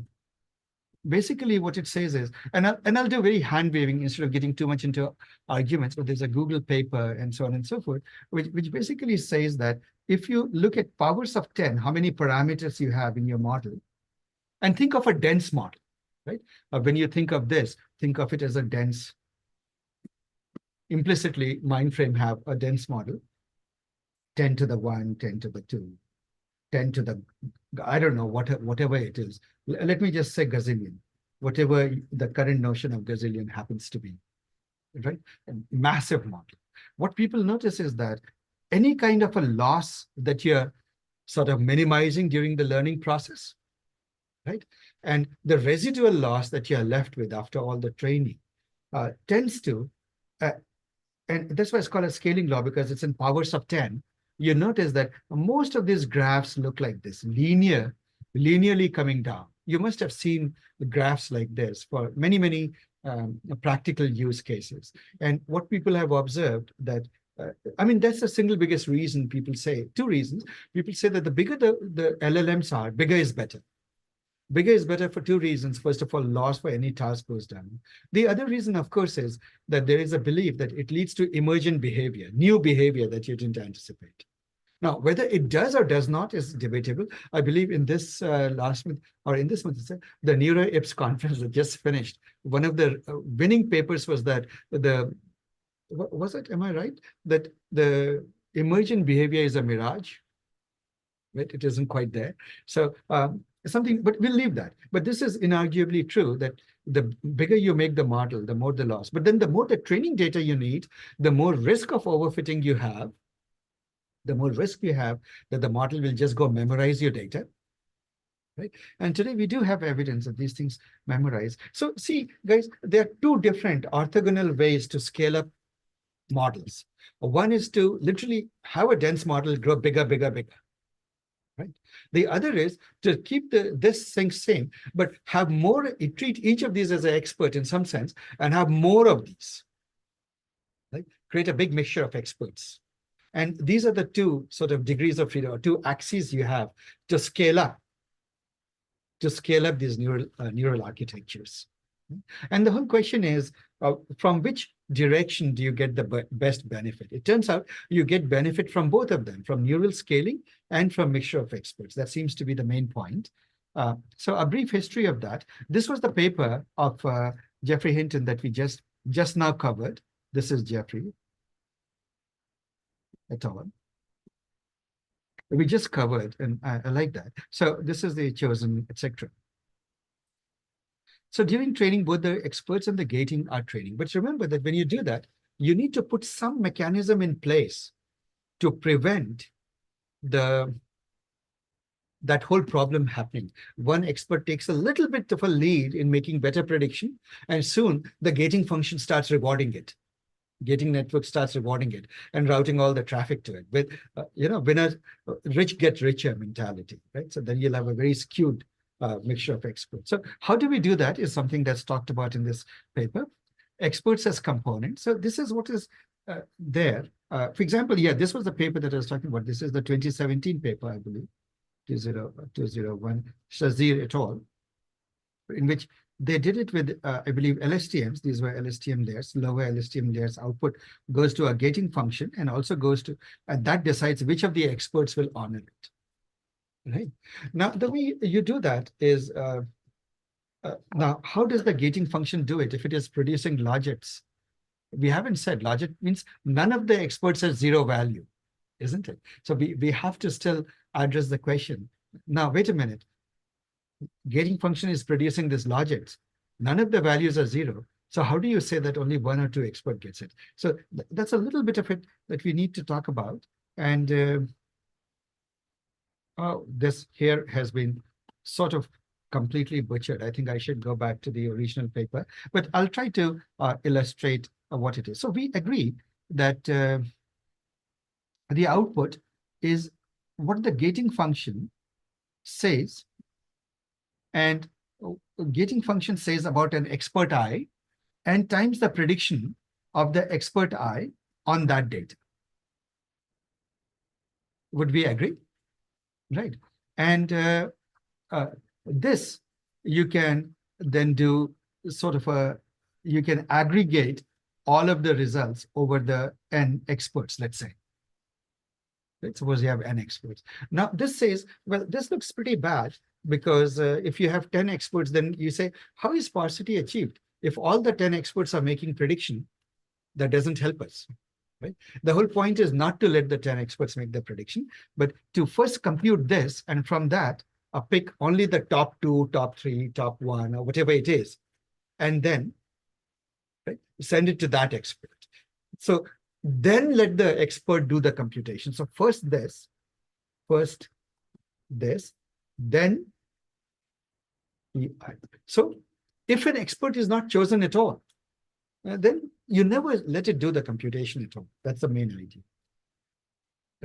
Basically, what it says is, and I'll do very hand waving instead of getting too much into arguments, but there's a Google paper and so on and so forth, which basically says that if you look at powers of 10, how many parameters you have in your model, and think of a dense model, right? When you think of this, think of it as a dense, implicitly, Mindframe have a dense model, 10 to the 1, 10 to the 2, 10 to the, I don't know, whatever it is. Let me just say gazillion, whatever the current notion of gazillion happens to be, right? A massive model. What people notice is that any kind of a loss that you're sort of minimizing during the learning process, right? And the residual loss that you're left with after all the training tends to and that's why it's called a scaling law, because it's in powers of 10. You notice that most of these graphs look like this, linearly coming down. You must have seen the graphs like this for many, many practical use cases. And what people have observed that, I mean, that's the single biggest reason people say, two reasons. People say that the bigger the LLMs are, bigger is better. Bigger is better for two reasons. First of all, loss for any task goes down. The other reason, of course, is that there is a belief that it leads to emergent behavior, new behavior that you didn't anticipate. Now, whether it does or does not is debatable. I believe in this last month, or in this month, the NeuroIPS conference that just finished, one of the winning papers was that was it, am I right? That the emergent behavior is a mirage, right? It isn't quite there. So something, but we'll leave that. But this is inarguably true that the bigger you make the model, the more the loss. But then the more the training data you need, the more risk of overfitting you have, the more risk you have that the model will just go memorize your data. Right? And today we do have evidence that these things memorize. So see, guys, there are two different orthogonal ways to scale up models. One is to literally have a dense model grow bigger, bigger, bigger. Right. The other is to keep this thing same, but have more, treat each of these as an expert in some sense, and have more of these. Right? Create a big mixture of experts. And these are the two sort of degrees of freedom, or two axes you have to scale up these neural architectures. And the whole question is, from which direction do you get the best benefit? It turns out you get benefit from both of them, from neural scaling and from mixture of experts. That seems to be the main point. So a brief history of that. This was the paper of Geoffrey Hinton that we just now covered. This is Geoffrey et al. We just covered, and I like that. So this is the chosen, etc. So during training, both the experts and the gating are training. But remember that when you do that, you need to put some mechanism in place to prevent that whole problem happening. One expert takes a little bit of a lead in making better prediction, and soon the gating function starts rewarding it. Gating network starts rewarding it and routing all the traffic to it with, winners, rich get richer mentality, right? So then you'll have a very skewed mixture of experts. So how do we do that is something that's talked about in this paper. Experts as components. So this is what is there. For example, yeah, this was the paper that I was talking about. This is the 2017 paper, I believe, 201, Shazir et al., in which they did it with, I believe, LSTMs. These were LSTM layers, lower LSTM layers. Output goes to a gating function and also goes to, and that decides which of the experts will honor it. Right. Now, the way you do that is, now, how does the gating function do it if it is producing logits? We haven't said logit means none of the experts has zero value, isn't it? So we have to still address the question. Now, wait a minute. Gating function is producing this logits. None of the values are zero. So how do you say that only one or two expert gets it? So that's a little bit of it that we need to talk about. And this here has been sort of completely butchered. I think I should go back to the original paper, but I'll try to illustrate what it is. So we agree that the output is what the gating function says, and gating function says about an expert I and times the prediction of the expert I on that data. Would we agree? Right. And this you can then do sort of you can aggregate all of the results over the n experts, let's say. Right? Suppose you have n experts. Now this says, well, this looks pretty bad because if you have 10 experts, then you say, how is sparsity achieved? If all the 10 experts are making prediction, that doesn't help us. Right? The whole point is not to let the 10 experts make the prediction, but to first compute this, and from that, pick only the top 2, top 3, top 1, or whatever it is, and then send it to that expert. So then let the expert do the computation. So first this, then EI. So if an expert is not chosen at all, then you never let it do the computation at all. That's the main idea.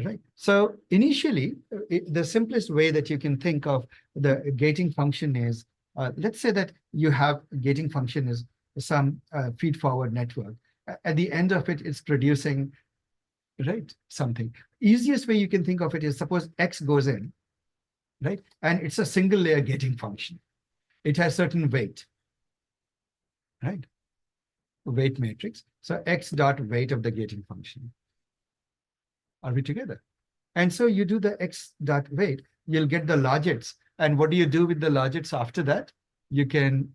Right. So initially, the simplest way that you can think of the gating function is, let's say that you have gating function is some feed forward network. At the end of it, it's producing, right, something. Easiest way you can think of it is, suppose X goes in, right, and it's a single layer gating function. It has certain weight, right, weight matrix. So X dot weight of the gating function. Are we together? And so you do the X dot weight, you'll get the logits. And what do you do with the logits after that? You can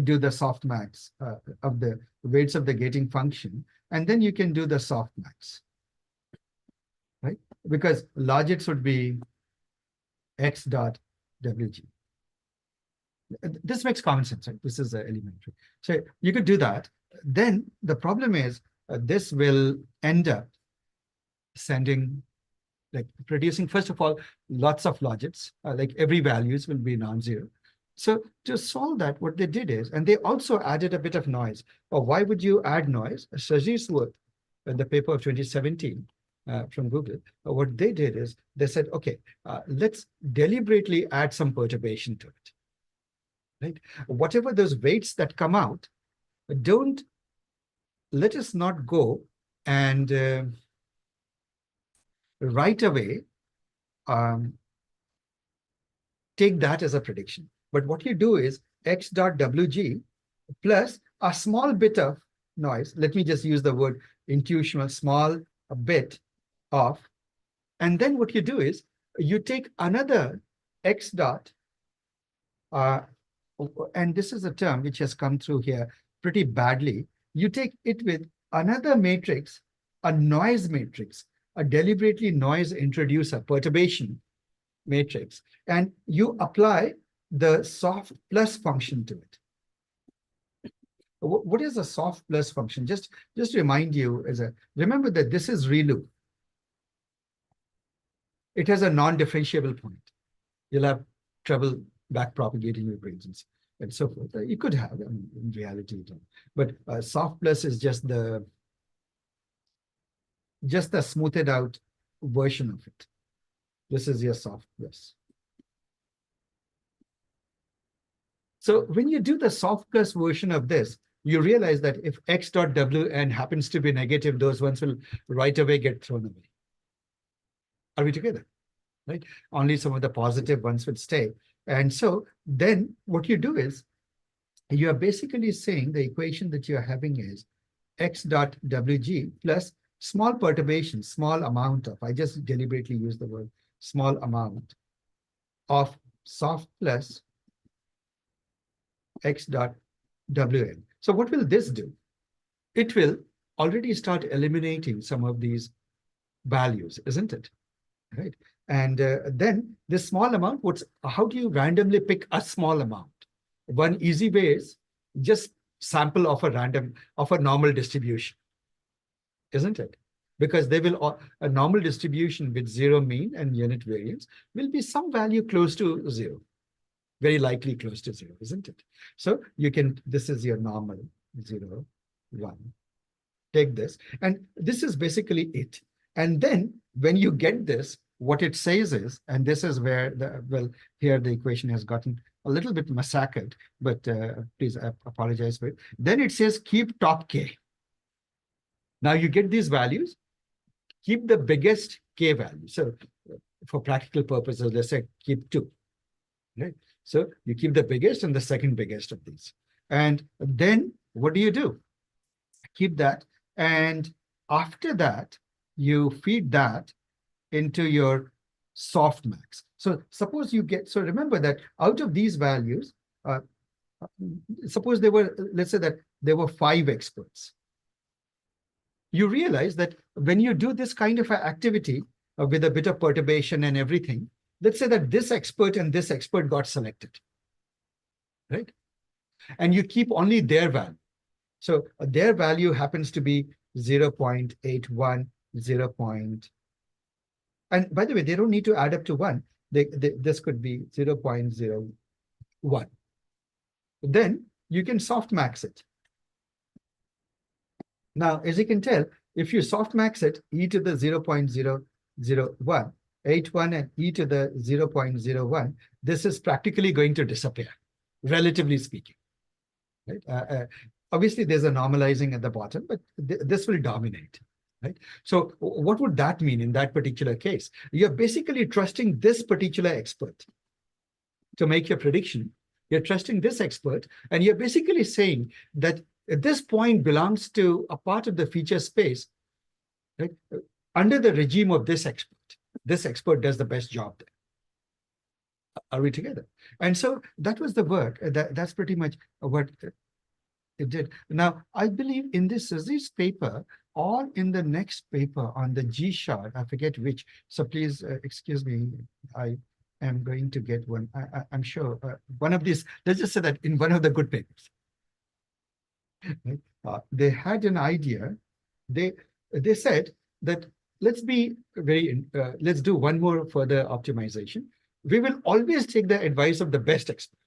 do the softmax of the weights of the gating function, and then you can do the softmax, right? Because logits would be X dot WG. This makes common sense, right? This is elementary. So you could do that. Then the problem is this will end up sending, like producing, first of all, lots of logits, like every values will be non-zero. So to solve that, what they did is, and they also added a bit of noise. Or why would you add noise? Sajid Worth, in the paper of 2017 from Google, what they did is they said, okay, let's deliberately add some perturbation to it, right? Whatever those weights that come out, let us not go and right away take that as a prediction. But what you do is X dot WG plus a small bit of noise. Let me just use the word intuitional, small bit of. And then what you do is you take another X dot, and this is a term which has come through here pretty badly. You take it with another matrix, a noise matrix, a deliberately noise introducer, perturbation matrix, and you apply the soft plus function to it. What is a soft plus function? Just to remind you, remember that this is ReLU. It has a non-differentiable point. You'll have trouble back propagating your gradients and so forth. You could have, I mean, in reality, you don't. But soft plus is just the smoothed out version of it. This is your soft plus. So when you do the soft plus version of this, you realize that if X dot WN happens to be negative, those ones will right away get thrown away. Are we together? Right? Only some of the positive ones would stay. And so then what you do is you are basically saying the equation that you're having is X dot WG plus small perturbation, small amount of, I just deliberately use the word small amount of soft plus X dot WN. So what will this do? It will already start eliminating some of these values, isn't it? Right. And then this small amount, how do you randomly pick a small amount? One easy way is just sample of a normal distribution, isn't it? Because they will, a normal distribution with zero mean and unit variance will be some value close to zero, very likely close to zero, isn't it? So you can, this is your normal 0, 1. Take this, and this is basically it. And then when you get this, what it says is, and this is where here the equation has gotten a little bit massacred, but please apologize for it. Then it says keep top K. Now you get these values, keep the biggest K value. So for practical purposes, let's say keep 2, right? So you keep the biggest and the second biggest of these. And then what do? Keep that. And after that, you feed that into your softmax. So suppose you get, so remember that out of these values, suppose let's say that there were 5 experts. You realize that when you do this kind of activity with a bit of perturbation and everything, let's say that this expert and this expert got selected, right? And you keep only their value. So their value happens to be 0.81, 0. And by the way, they don't need to add up to 1. This could be 0.01. Then you can softmax it. Now, as you can tell, if you softmax it, e to the 0.001, 81 and e to the 0.01, this is practically going to disappear, relatively speaking. Right? Obviously, there's a normalizing at the bottom, but this will dominate. Right? So what would that mean in that particular case? You're basically trusting this particular expert to make your prediction. You're trusting this expert, and you're basically saying that this point belongs to a part of the feature space, right, under the regime of this expert. This expert does the best job there. Are we together? And so that was the work. That's pretty much what it did. Now, I believe in this paper or in the next paper on the G-shot, I forget which. So please excuse me. I am going to get one. I'm sure one of these, let's just say that in one of the good papers. They had an idea. They said that let's be very, let's do one more further optimization. We will always take the advice of the best expert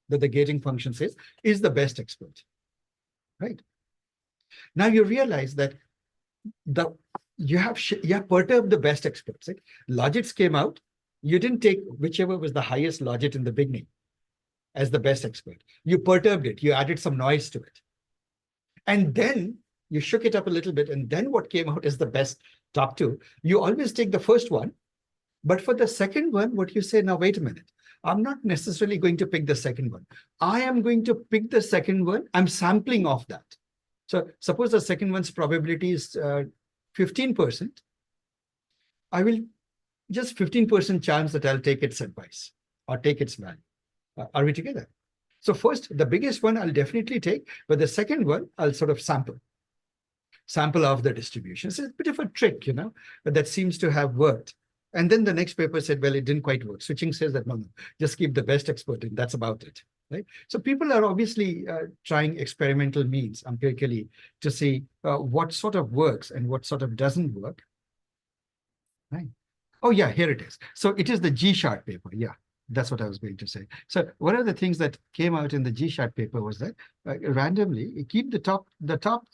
that the gating function says is the best expert. Right. Now you realize that you have perturbed the best experts. Right? Logits came out. You didn't take whichever was the highest logit in the beginning as the best expert. You perturbed it. You added some noise to it. And then you shook it up a little bit. And then what came out is the best top two. You always take the first one. But for the second one, what you say, now, wait a minute. I'm not necessarily going to pick the second one. I am going to pick the second one. I'm sampling off that. So suppose the second one's probability is 15%. I will just 15% chance that I'll take its advice or take its value. Are we together? So first, the biggest one I'll definitely take, but the second one I'll sort of sample off the distribution. So it's a bit of a trick, but that seems to have worked. And then the next paper said, well, it didn't quite work. Switching says that, no, just keep the best expert in. That's about it, right? So people are obviously trying experimental means empirically to see what sort of works and what sort of doesn't work, right? Oh, yeah, here it is. So it is the G-shot paper. Yeah, that's what I was going to say. So one of the things that came out in the G-shot paper was that randomly you keep the top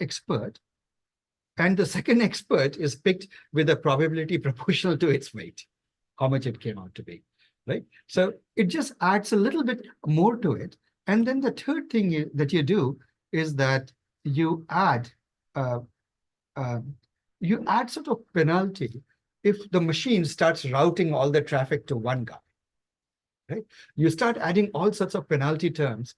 expert, and the second expert is picked with a probability proportional to its weight, how much it came out to be, right? So it just adds a little bit more to it. And then the third thing that you do is that you add sort of penalty if the machine starts routing all the traffic to one guy, right? You start adding all sorts of penalty terms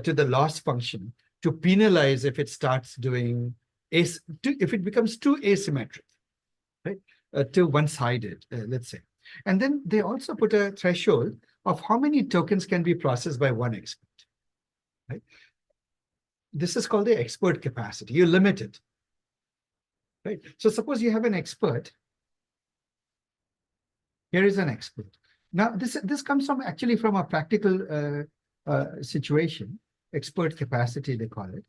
to the loss function to penalize if it starts doing if it becomes too asymmetric, right, too one-sided, let's say. And then they also put a threshold of how many tokens can be processed by one expert, right? This is called the expert capacity. You limit it, right? So suppose you have an expert. Here is an expert. Now, this comes from actually from a practical situation, expert capacity, they call it.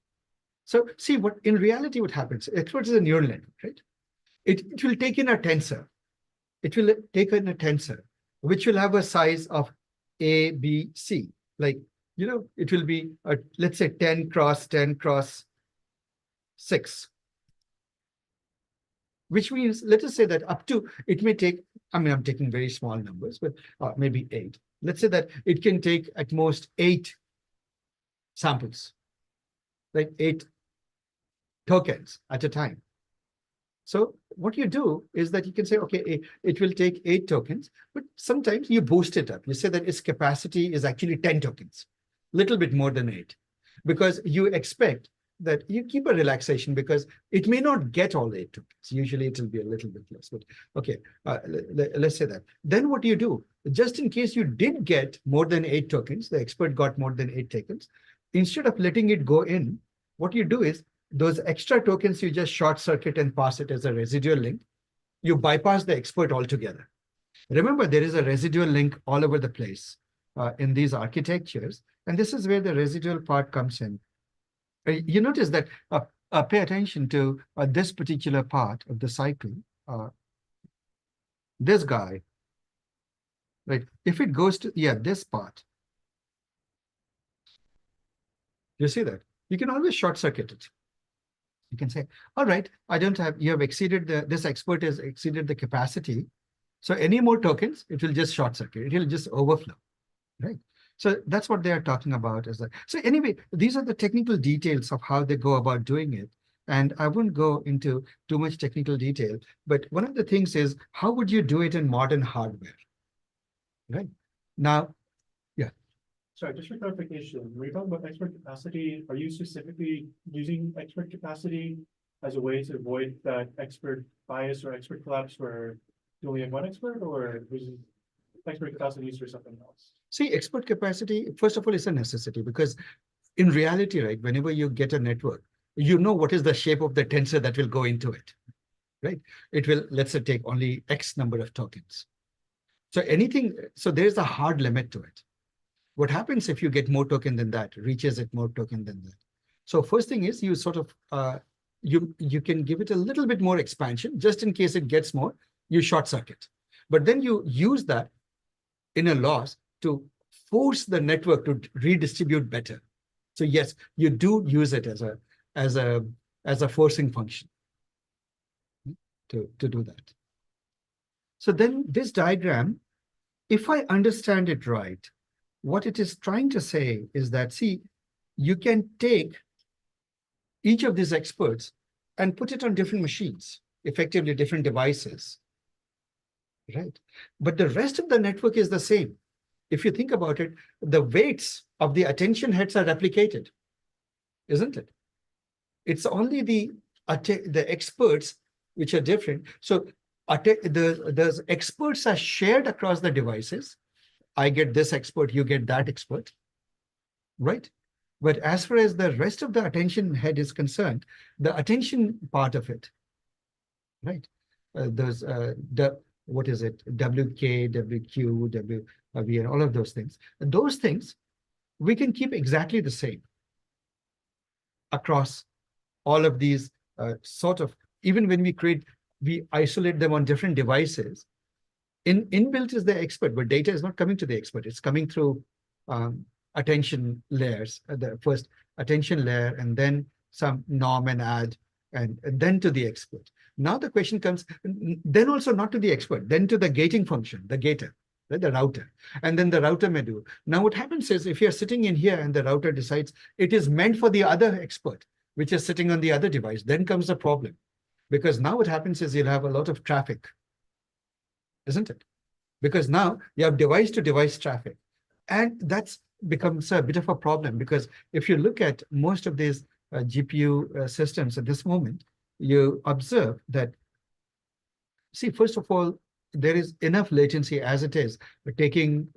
So see what in reality what happens. Expert is a neural network, right? It will take in a tensor. It will take in a tensor, which will have a size of A, B, C. Like, it will be, let's say 10 cross 10 cross 6. Which means, let us say that up to, it may take, I'm taking very small numbers, but maybe 8. Let's say that it can take at most 8 samples, like 8 tokens at a time. So what you do is that you can say, okay, it will take 8 tokens, but sometimes you boost it up. You say that its capacity is actually 10 tokens, little bit more than 8, because you expect that you keep a relaxation because it may not get all 8 tokens. Usually it will be a little bit less, but okay, let's say that. Then what do you do? Just in case you did get more than 8 tokens, the expert got more than 8 tokens, instead of letting it go in, what you do is those extra tokens, you just short circuit and pass it as a residual link. You bypass the expert altogether. Remember, there is a residual link all over the place in these architectures. And this is where the residual part comes in. You notice that, pay attention to this particular part of the cycle. This guy, right? If it goes to, this part. You see that? You can always short circuit it. You can say, all right, you have exceeded this expert has exceeded the capacity. So any more tokens, it will just short circuit. It will just overflow, right? So that's what they are talking about. So anyway, these are the technical details of how they go about doing it. And I won't go into too much technical detail, but one of the things is, how would you do it in modern hardware, right? Now, Sorry, just for clarification, when you're talking about expert capacity, are you specifically using expert capacity as a way to avoid that expert bias or expert collapse where you only have one expert, or was expert capacity used for something else? see, expert capacity, first of all, is a necessity because in reality, right, whenever you get a network, you know what is the shape of the tensor that will go into it, right? It will, let's say, take only X number of tokens. So there's a hard limit to it. What happens if you get more token than that, reaches it more token than that? So first thing is you sort of, you can give it a little bit more expansion, just in case it gets more, you short circuit. But then you use that in a loss to force the network to redistribute better. So yes, you do use it as a forcing function to do that. So then this diagram, if I understand it right, what it is trying to say is that, see, you can take each of these experts and put it on different machines, effectively different devices, right? But the rest of the network is the same. If you think about it, the weights of the attention heads are replicated, isn't it? It's only the experts which are different. So the experts are shared across the devices. I get this expert, you get that expert, right? But as far as the rest of the attention head is concerned, the attention part of it, right? What is it? WK, WQ, WV, and all of those things. And those things we can keep exactly the same across all of these even when we isolate them on different devices. Inbuilt is the expert, but data is not coming to the expert. It's coming through attention layers, the first attention layer, and then some norm and add, and then to the expert. Now the question comes, then also not to the expert, then to the gating function, the gator, right, the router, and then the router may do. Now what happens is, if you're sitting in here and the router decides it is meant for the other expert, which is sitting on the other device, then comes the problem. Because now what happens is you'll have a lot of traffic, isn't it? Because now you have device to device traffic. And that's becomes a bit of a problem, because if you look at most of these GPU systems at this moment, you observe that, see, first of all, there is enough latency as it is, taking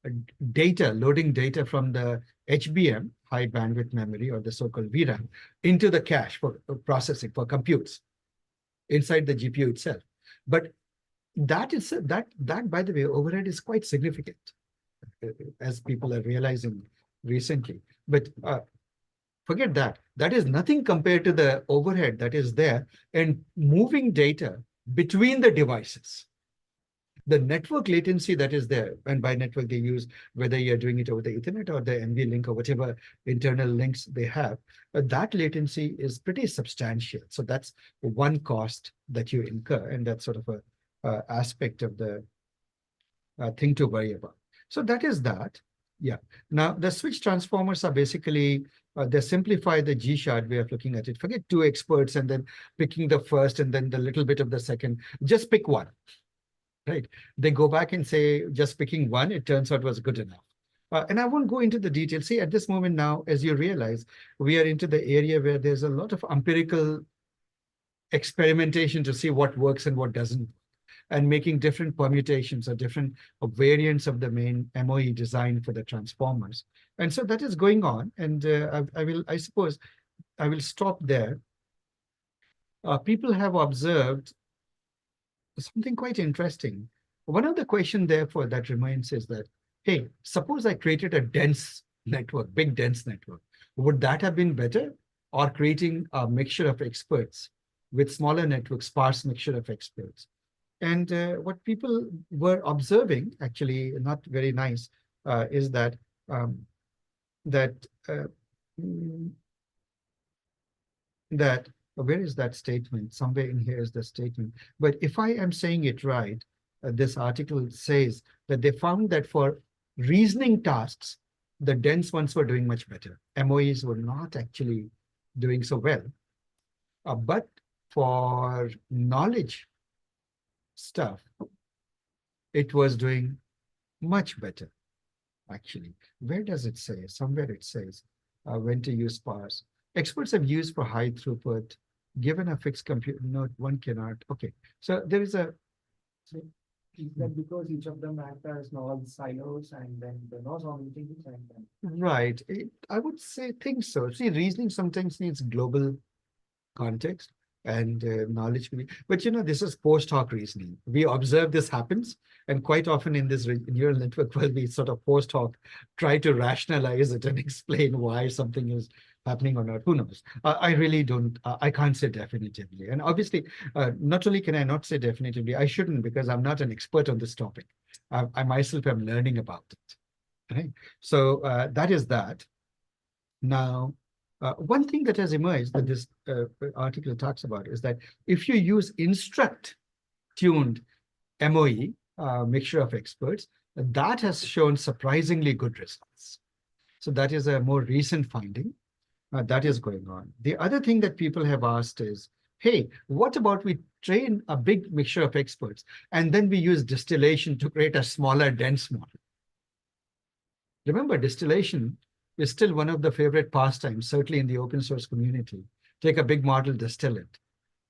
loading data from the HBM, high bandwidth memory, or the so-called VRAM, into the cache for processing, for computes inside the GPU itself. But that, by the way, overhead is quite significant, as people are realizing recently. But forget that. That is nothing compared to the overhead that is there in moving data between the devices. The network latency that is there, and by network they use whether you're doing it over the Ethernet or the NVLink or whatever internal links they have, that latency is pretty substantial. So that's one cost that you incur, and that's sort of a aspect of the thing to worry about. So that is that. Yeah. Now the switch transformers are basically they simplify the G-shard way of looking at it. Forget two experts and then picking the first and then the little bit of the second. Just pick one. Right? They go back and say, just picking one, it turns out was good enough. And I won't go into the details. See, at this moment now, as you realize, we are into the area where there's a lot of empirical experimentation to see what works and what doesn't, and making different permutations or different variants of the main MOE design for the transformers. And so that is going on. And I suppose I will stop there. People have observed something quite interesting. One of the questions, therefore, that remains is that, hey, suppose I created a dense network, big dense network. Would that have been better, or creating a mixture of experts with smaller networks, sparse mixture of experts? And what people were observing, actually not very nice, is that that, where is that statement? Somewhere in here is the statement. But if I am saying it right, this article says that they found that for reasoning tasks, the dense ones were doing much better. MOEs were not actually doing so well. But for knowledge stuff, it was doing much better, actually. Where does it say? Somewhere it says when to use sparse. Experts have used for high throughput, given a fixed compute. No, one cannot. Okay, so there is a, Is that because each of them act as small silos and then the knows on meetings and then. right. I would say think so. See, reasoning sometimes needs global context and knowledge. But this is post hoc reasoning. We observe this happens, and quite often in this neural network world, we sort of post hoc try to rationalize it and explain why something is happening or not. Who knows? I really don't. I can't say definitively. And obviously, not only can I not say definitively, I shouldn't because I'm not an expert on this topic. I myself am learning about it. Right. So that is that. Now, one thing that has emerged that this article talks about is that if you use instruct-tuned MOE, mixture of experts, that has shown surprisingly good results. So that is a more recent finding that is going on. The other thing that people have asked is, hey, what about we train a big mixture of experts and then we use distillation to create a smaller, dense model? Remember, distillation is still one of the favorite pastimes, certainly in the open source community. Take a big model, distill it.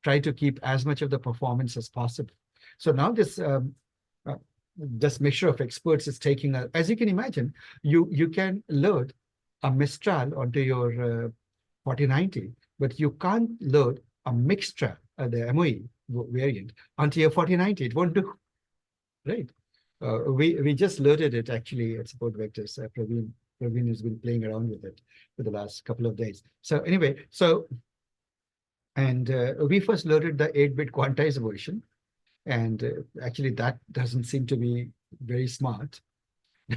Try to keep as much of the performance as possible. So now this mixture of experts is taking, as you can imagine, you can load a Mistral onto your 4090, but you can't load a Mixtral, the MOE variant, onto your 4090. It won't do, right? We just loaded it actually at Support Vectors. Praveen has been playing around with it for the last couple of days. So anyway, and we first loaded the 8-bit quantized version, and actually that doesn't seem to be very smart.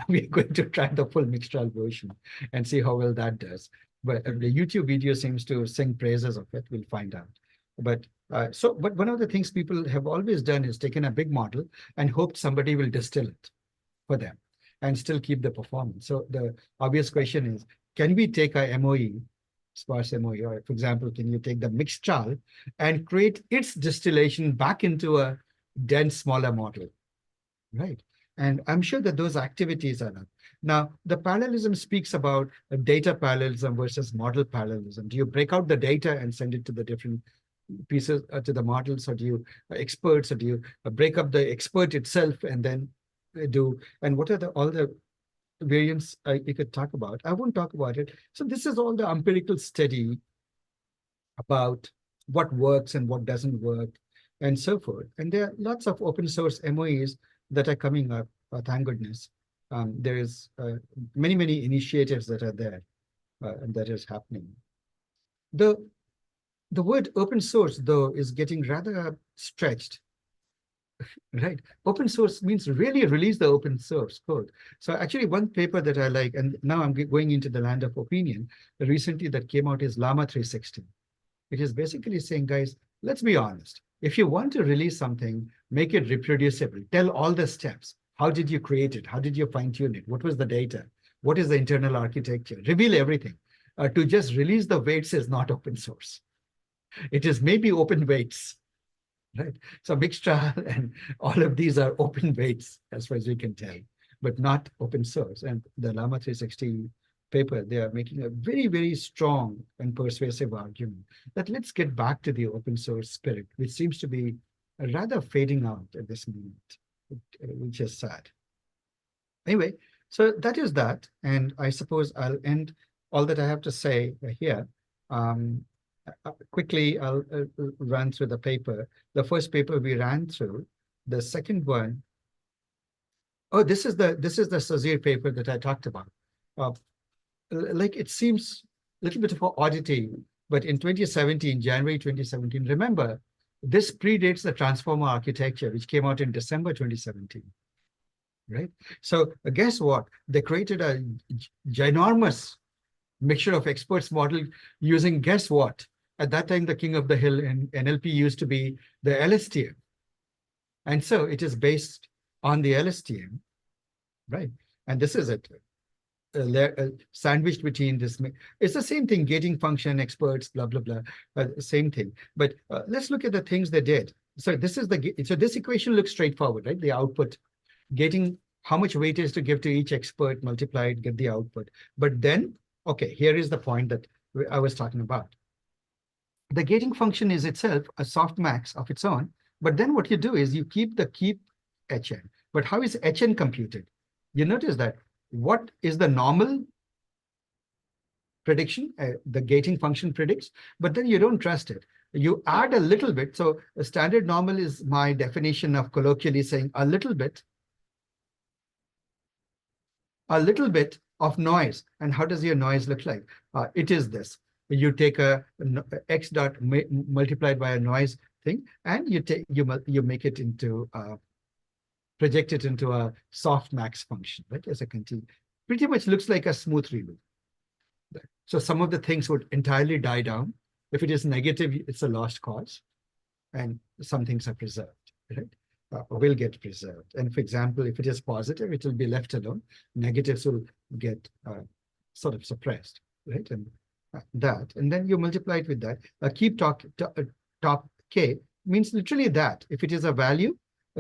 We're going to try the full Mixtral version and see how well that does. But the YouTube video seems to sing praises of it. We'll find out. But but one of the things people have always done is taken a big model and hoped somebody will distill it for them and still keep the performance. So the obvious question is, can we take a MOE, sparse MOE, or for example, can you take the Mixtral and create its distillation back into a dense, smaller model, right? And I'm sure that those activities are done. Now, the parallelism speaks about data parallelism versus model parallelism. Do you break out the data and send it to the different pieces, to the models, or do you experts, or do you break up the expert itself and then do, and what are all the variants you could talk about? I won't talk about it. So this is all the empirical study about what works and what doesn't work and so forth. And there are lots of open source MOEs that are coming up, thank goodness. There is many initiatives that are there and that is happening. The word open source, though, is getting rather stretched, right? Open source means really release the open source code. So actually one paper that I like, and now I'm going into the land of opinion, recently that came out is Llama 360. It is basically saying, guys, let's be honest. If you want to release something, make it reproducible. Tell all the steps. How did you create it? How did you fine tune it? What was the data? What is the internal architecture? Reveal everything. To just release the weights is not open source. It is maybe open weights, right? So Mixtral and all of these are open weights as far as we can tell, but not open source. And the Llama 360 paper, they are making a very strong and persuasive argument that let's get back to the open source spirit, which seems to be rather fading out at this moment, which is sad. Anyway, so that is that. And I suppose I'll end all that I have to say here. Quickly, I'll run through the paper. The first paper we ran through, the second one. Oh, this is the Sazir paper that I talked about. Like it seems a little bit of an oddity, but in 2017, January 2017, remember, this predates the transformer architecture, which came out in December 2017, right? So guess what? They created a ginormous mixture of experts model using, guess what? At that time, the king of the hill in NLP used to be the LSTM. And so it is based on the LSTM, right? And this is it. Sandwiched between this. It's the same thing, gating function, experts, blah, blah, blah, same thing. But let's look at the things they did. So this is so this equation looks straightforward, right? The output, getting how much weightage to give to each expert, multiplied, get the output. But then, okay, here is the point that I was talking about. The gating function is itself a softmax of its own. But then what you do is you keep HN. But how is HN computed? You notice that what is the normal prediction, the gating function predicts, but then you don't trust it. You add a little bit. So a standard normal is my definition of colloquially saying a little bit of noise. And how does your noise look like? It is this. You take a x dot multiplied by a noise thing, and you make it into project it into a softmax function, right? As a continue, pretty much looks like a smooth reloop. So some of the things would entirely die down. If it is negative, it's a lost cause, and some things are preserved, right? Will get preserved. And for example, if it is positive, it will be left alone. Negatives will get sort of suppressed, right? And and then you multiply it with that. Keep top k means literally that. If it is a value,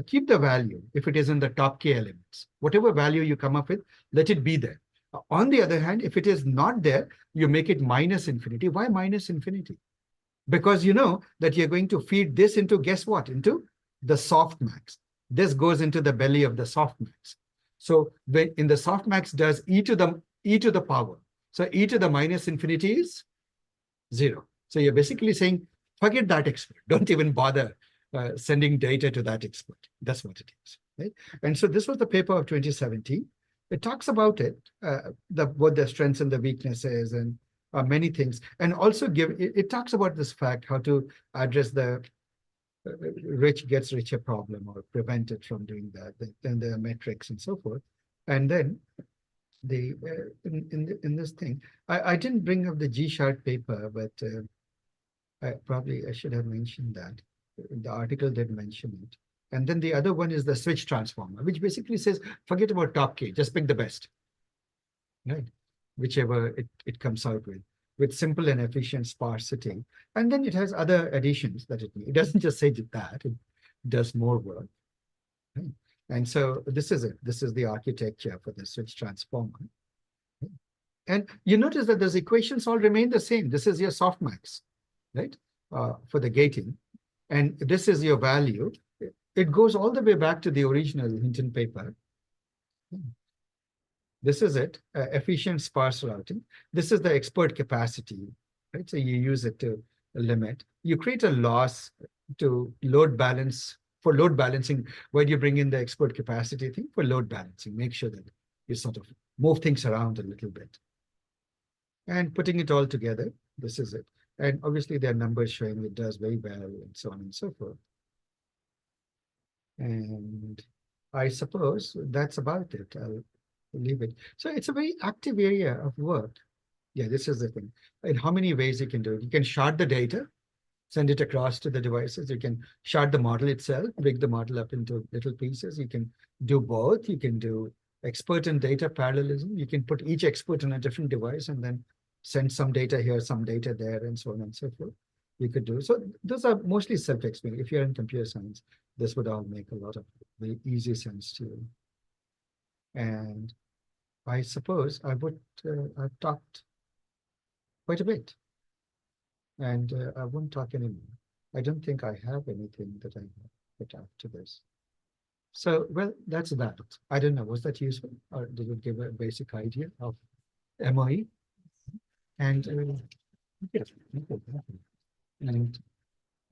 keep the value. If it is in the top k elements, whatever value you come up with, let it be there. On the other hand, if it is not there, you make it minus infinity. Why minus infinity? Because you know that you're going to feed this into, guess what? Into the softmax. This goes into the belly of the softmax. So when in the softmax does e to the power. So e to the minus infinity is 0. So you're basically saying, forget that expert. Don't even bother sending data to that expert. That's what it is, right? And so this was the paper of 2017. It talks about it, what the strengths and the weaknesses and many things. And also it talks about this fact, how to address the rich gets richer problem or prevent it from doing that, then the metrics and so forth. And then in this thing, I didn't bring up the G-Shard paper, but I should have mentioned that. The article did mention it. And then the other one is the switch transformer, which basically says, forget about top K, just pick the best, right? Whichever it comes out with simple and efficient sparsity. And then it has other additions that it doesn't just say that, it does more work. Right? And so this is it. This is the architecture for the switch transformer. And you notice that those equations all remain the same. This is your softmax, right? For the gating. And this is your value. It goes all the way back to the original Hinton paper. This is it, efficient sparse routing. This is the expert capacity, right? So you use it to limit. You create a loss to load balance. For load balancing, where you bring in the expert capacity thing for load balancing, make sure that you sort of move things around a little bit. And putting it all together, this is it. And obviously there are numbers showing it does very well and so on and so forth. And I suppose that's about it. I'll leave it. So it's a very active area of work. Yeah, this is the thing. In how many ways you can do it. You can shard the data, send it across to the devices. You can shard the model itself, break the model up into little pieces. You can do both. You can do expert and data parallelism. You can put each expert on a different device and then send some data here, some data there, and so on and so forth. You could do. So those are mostly self-explaining. If you're in computer science, this would all make a lot of very easy sense to you. And I suppose I've talked quite a bit. And I won't talk anymore. I don't think I have anything that I put after this. So, well, that's that. I don't know, was that useful? Or did it give a basic idea of MOE? And and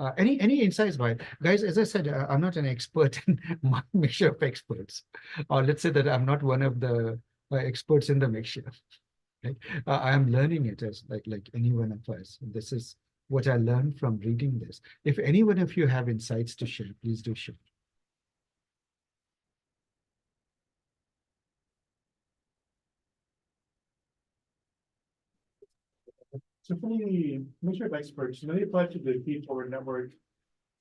any insights by it? Guys, as I said, I'm not an expert in my mixture of experts. Or let's say that I'm not one of the experts in the mixture. Right? I am learning it as like any one of us. This is what I learned from reading this. If any one of you have insights to share, please do share. So for the mixture of experts, when they apply to the feed-forward network,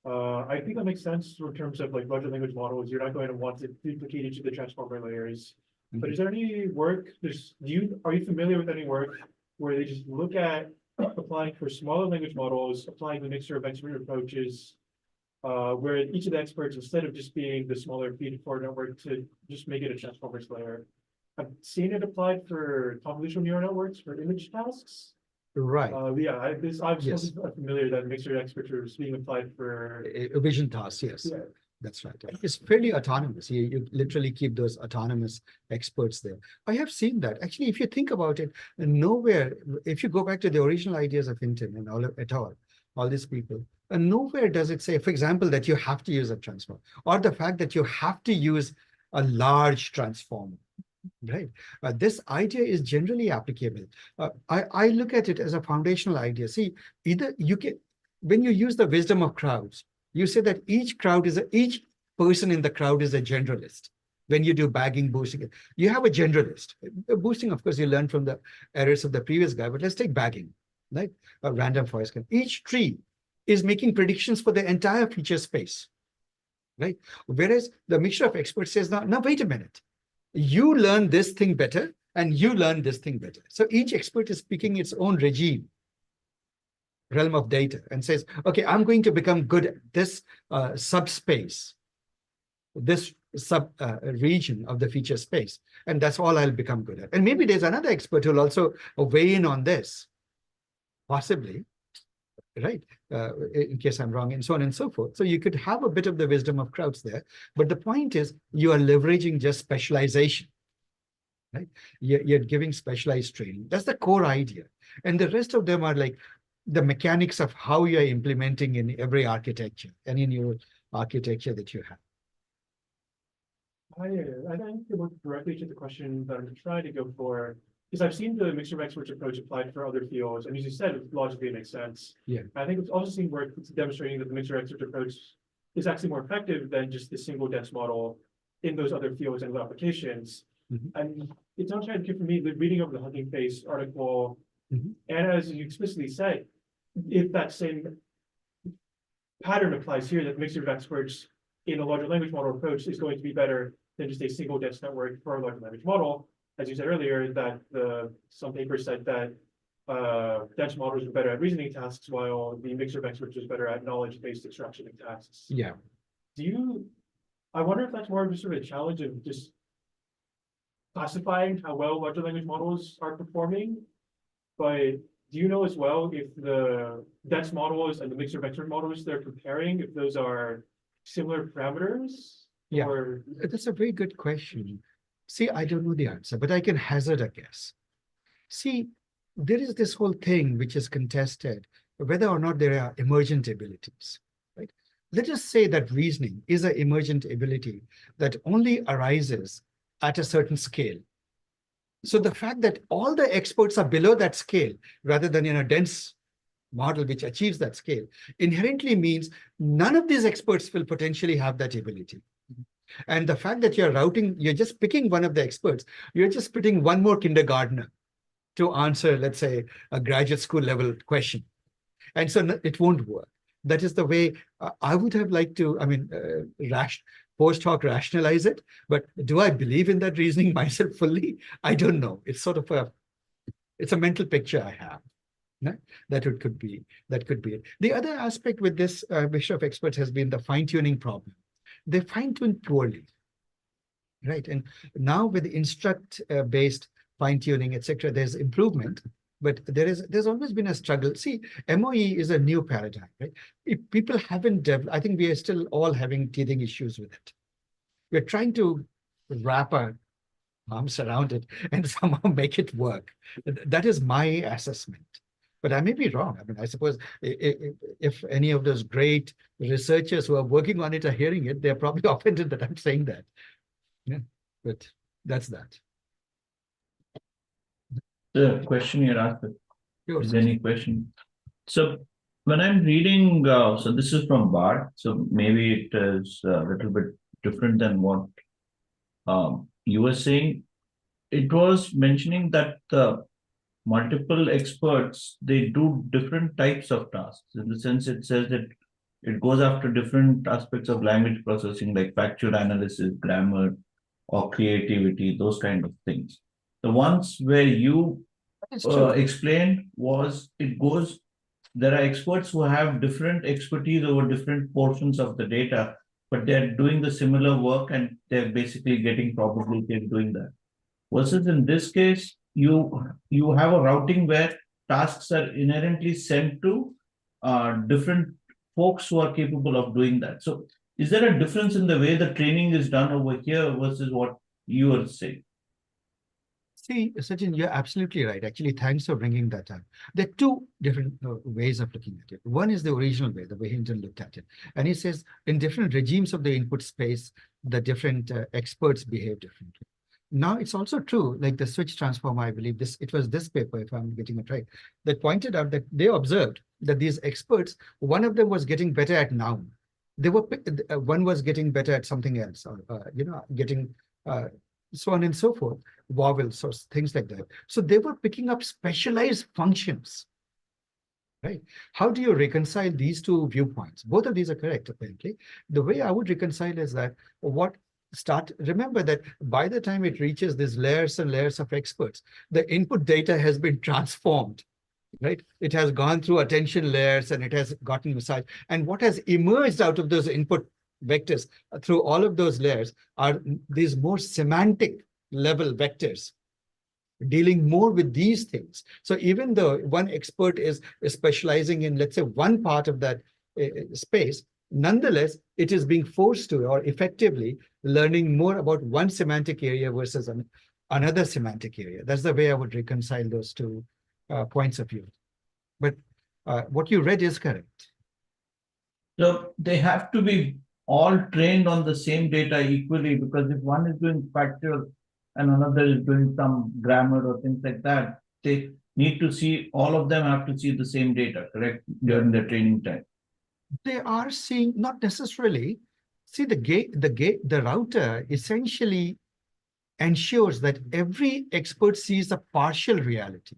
I think that makes sense in terms of like large language models. You're not going to want to duplicate each of the transformer layers. But is there any work, are you familiar with any work where they just look at applying for smaller language models, applying the mixture of expert approaches, where each of the experts, instead of just being the smaller feed-forward network, to just make it a transformers layer? I've seen it applied for convolutional neural networks for image tasks. Right. Yeah, I'm Yes. familiar that mixture experts are being applied for. A vision task, yes. Yeah. That's right. It's fairly autonomous. You literally keep those autonomous experts there. I have seen that. Actually, if you think about it, nowhere, if you go back to the original ideas of Hinton and all these people, and nowhere does it say, for example, that you have to use a transform, or the fact that you have to use a large transformer. Right. This idea is generally applicable. I look at it as a foundational idea. See, either you can, when you use the wisdom of crowds, you say that each person in the crowd is a generalist. When you do bagging, boosting, you have a generalist. Boosting, of course, you learn from the errors of the previous guy, but let's take bagging, like a random forest. Each tree is making predictions for the entire feature space, right? Whereas the mixture of experts says, now wait a minute. You learn this thing better, and you learn this thing better. So each expert is picking its own realm of data, and says, okay, I'm going to become good at this subspace, this region of the feature space, and that's all I'll become good at. And maybe there's another expert who'll also weigh in on this, possibly, right? In case I'm wrong, and so on and so forth. So you could have a bit of the wisdom of crowds there, but the point is you are leveraging just specialization, right? You're giving specialized training. That's the core idea. And the rest of them are like the mechanics of how you're implementing in every architecture, any new architecture that you have. I think it worked directly to the question that I'm trying to go for, because I've seen the mixture of experts approach applied for other fields, and as you said, logically it makes sense. Yeah. I think it's also seen work demonstrating that the mixture of experts approach is actually more effective than just the single dense model in those other fields and applications. Mhm. And it's not trying to give for me the reading of the Hugging Face article, Mhm. and as you explicitly said, if that same pattern applies here, that mixture of experts in a larger language model approach is going to be better than just a single dense network for a large language model. As you said earlier, that some papers said that dense models were better at reasoning tasks, while the mixture of experts was better at knowledge-based extraction tasks. Yeah. I wonder if that's more of just sort of a challenge of just classifying how well larger language models are performing. But do you know as well if the dense models and the mixture of expert models they're comparing, if those are similar parameters? Yeah. Or That's a very good question. See, I don't know the answer, but I can hazard a guess. See, there is this whole thing which is contested, whether or not there are emergent abilities, right? Let us say that reasoning is an emergent ability that only arises at a certain scale. So the fact that all the experts are below that scale, rather than in a dense model which achieves that scale, inherently means none of these experts will potentially have that ability. And the fact that you're just picking one of the experts, you're just putting one more kindergartner to answer, let's say, a graduate school level question. And so it won't work. That is the way I would have liked to, post hoc rationalize it. But do I believe in that reasoning myself fully? I don't know. It's sort of it's a mental picture I have. Right? That could be it. The other aspect with this mixture of experts has been the fine-tuning problem. They fine-tune poorly, right? And now with the instruct-based fine-tuning, etc., there's improvement, but there's always been a struggle. See, MOE is a new paradigm, right? If people haven't developed, I think we are still all having teething issues with it. We're trying to wrap our arms around it and somehow make it work. That is my assessment. But I may be wrong. I mean, I suppose if any of those great researchers who are working on it are hearing it, they're probably offended that I'm saying that. Yeah, but that's that. The question you asked, Sure. is there any question? So when I'm reading, so this is from Bard, so maybe it is a little bit different than what you were saying. It was mentioning that the multiple experts, they do different types of tasks. In the sense, it says that it goes after different aspects of language processing, like factual analysis, grammar, or creativity, those kind of things. The ones where you That is true. explained was it goes, there are experts who have different expertise over different portions of the data, but they're doing the similar work and they're basically getting probability of doing that. Versus in this case, you have a routing where tasks are inherently sent to different folks who are capable of doing that. So is there a difference in the way the training is done over here versus what you are saying? See, Sachin, you're absolutely right. Actually, thanks for bringing that up. There are two different ways of looking at it. One is the original way, the way Hinton looked at it. And he says in different regimes of the input space, the different experts behave differently. Now, it's also true, like the switch transformer, I believe it was this paper, if I'm getting it right, that pointed out that they observed that these experts, one of them was getting better at noun. They were, one was getting better at something else, or, getting so on and so forth, vowels or things like that. So they were picking up specialized functions, right? How do you reconcile these two viewpoints? Both of these are correct, apparently. The way I would reconcile is that remember that by the time it reaches these layers and layers of experts, the input data has been transformed, right? It has gone through attention layers and it has gotten massaged. And what has emerged out of those input vectors through all of those layers are these more semantic level vectors dealing more with these things. So even though one expert is specializing in, let's say, one part of that space, nonetheless, it is being forced to, or effectively learning more about one semantic area versus another semantic area. That's the way I would reconcile those two points of view. But what you read is correct. So they have to be all trained on the same data equally, because if one is doing factual and another is doing some grammar or things like that, they need to see, all of them have to see the same data, correct, during the training time. They are seeing, not necessarily. See, the router essentially ensures that every expert sees a partial reality.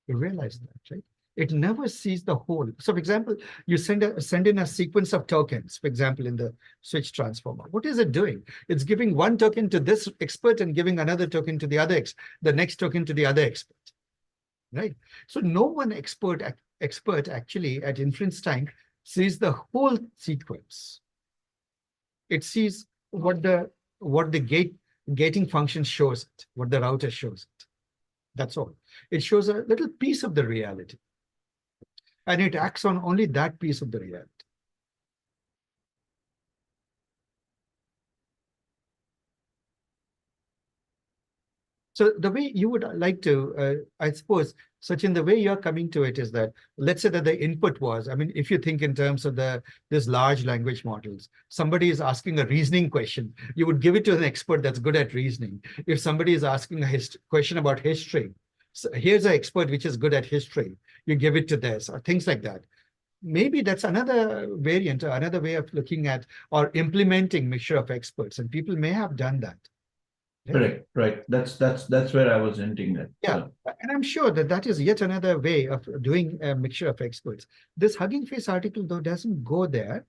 You realize that, right? It never sees the whole. So, for example, you send in a sequence of tokens, for example, in the switch transformer. What is it doing? It's giving one token to this expert and giving another token to the other, the next token to the other expert, right? So no one expert actually at inference time sees the whole sequence. It sees what the gating function shows it, what the router shows it. That's all. It shows a little piece of the reality. And it acts on only that piece of the reality. So the way you would like to, I suppose, Sachin, the way you're coming to it is that, let's say that the input was, I mean, if you think in terms of these large language models, somebody is asking a reasoning question, you would give it to an expert that's good at reasoning. If somebody is asking a question about history, so here's an expert which is good at history, you give it to this, or things like that. Maybe that's another variant, or another way of looking at or implementing mixture of experts, and people may have done that. Correct, right. That's where I was hinting at. Yeah, and I'm sure that that is yet another way of doing a mixture of experts. This Hugging Face article, though, doesn't go there.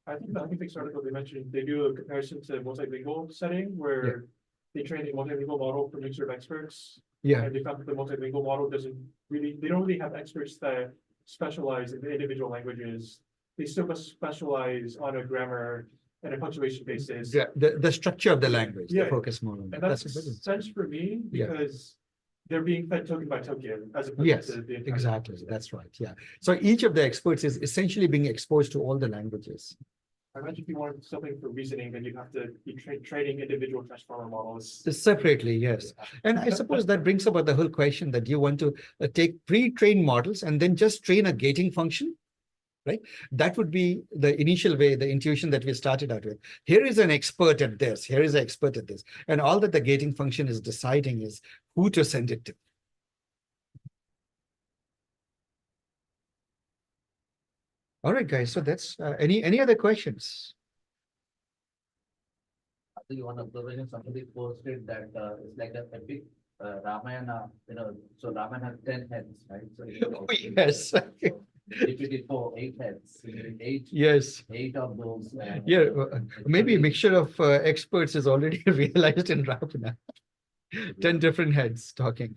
I think the Hugging Face article they mentioned, they do a comparison to multilingual setting where they train a multilingual model for mixture of experts. Yeah, And they found that the multilingual model they don't really have experts that specialize in the individual languages. They still must specialize on a grammar and a punctuation basis. the structure of the language, Yeah. they focus more on And that. that's That's a good sense for me Yeah. because they're being fed token by token as opposed Yes, to the entire exactly. language. That's right. Yeah. So each of the experts is essentially being exposed to all the languages. I imagine if you wanted something for reasoning, then you have to be training individual transformer models. Separately, yes. And I suppose that brings about the whole question that you want to take pre-trained models and then just train a gating function, right? That would be the initial way, the intuition that we started out with. Here is an expert at this, here is an expert at this. And all that the gating function is deciding is who to send it to. All right, guys. So that's any other questions? I think one observation somebody posted that it's like a epic Ramayana, so Ramayana has 10 heads, right? So Oh, yes. GPT-4, 8 heads, so you need Yes. eight of those. Yeah, maybe a mixture of experts is already realized in Ravana. 10 different heads talking.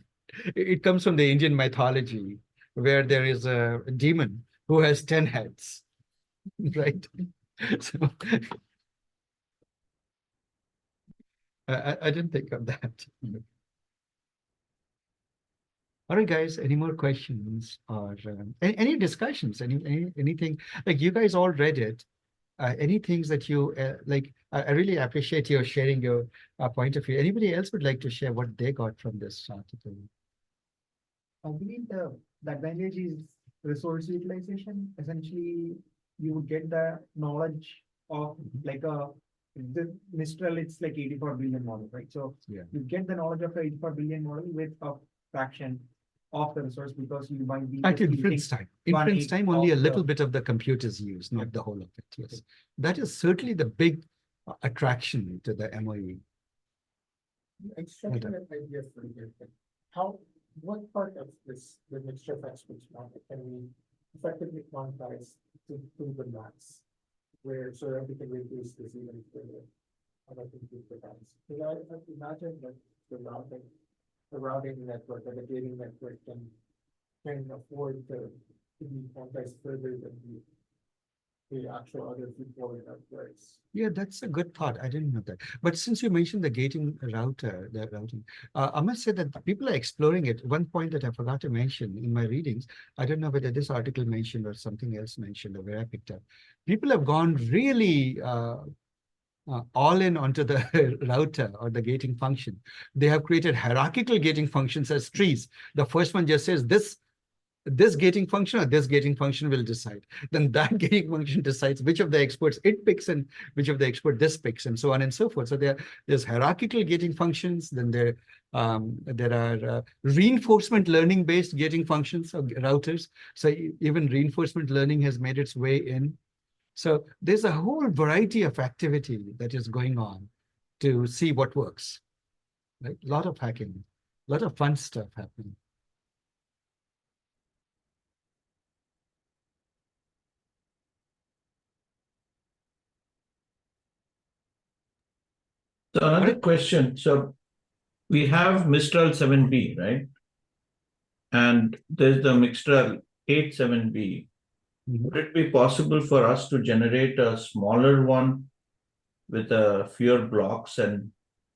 It comes from the Indian mythology, where there is a demon who has 10 heads, right? So I didn't think of that. All right, guys, any more questions or any discussions? Anything like you guys all read it? Any things that you like? I really appreciate your sharing your point of view. Anybody else would like to share what they got from this article? I believe the advantage is resource utilization. Essentially, you would get the knowledge of like the Mistral, it's like 84 billion model, right? So Yeah. you get the knowledge of the 84 billion model with a fraction of the resource because you might be At just using inference time. one Inference eighth time, only a of little the- bit of the compute is used, not the whole of it. Yes. That is certainly the big attraction to the MOE. Extracting that idea for you, how, what part of this, the mixture of experts model can we effectively quantize to the max? Where, so that we can reduce this even further. I don't think we've because I imagine that the routing network or the gating network can afford to be quantized further than the actual other people networks. Yeah, that's a good thought. I didn't know that. But since you mentioned the gating router, the routing, I must say that people are exploring it. One point that I forgot to mention in my readings, I don't know whether this article mentioned or something else mentioned or where I picked up. People have gone really all in onto the router or the gating function. They have created hierarchical gating functions as trees. The first one just says this gating function or this gating function will decide. Then that gating function decides which of the experts it picks and which of the expert this picks, and so on and so forth. So there's hierarchical gating functions. Then there are reinforcement learning based gating functions or routers. So even reinforcement learning has made its way in. So there's a whole variety of activity that is going on to see what works. Right? A lot of hacking, a lot of fun stuff happening. So another question. So we have Mistral 7B, right? And there's the Mistral 87B. Would it be possible for us to generate a smaller one with fewer blocks and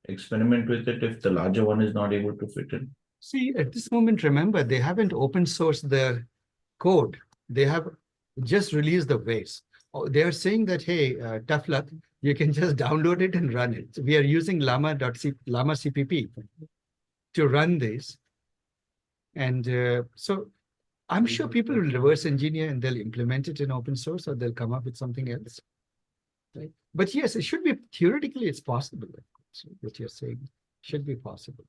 experiment with it if the larger one is not able to fit in? See, at this moment, remember, they haven't open sourced the code. They have just released the ways. They are saying that, hey, tough luck, you can just download it and run it. We are using Llama CPP to run this. And so I'm sure people will reverse engineer and they'll implement it in open source or they'll come up with something else. Right? But yes, it should be, theoretically, it's possible. So what you're saying should be possible.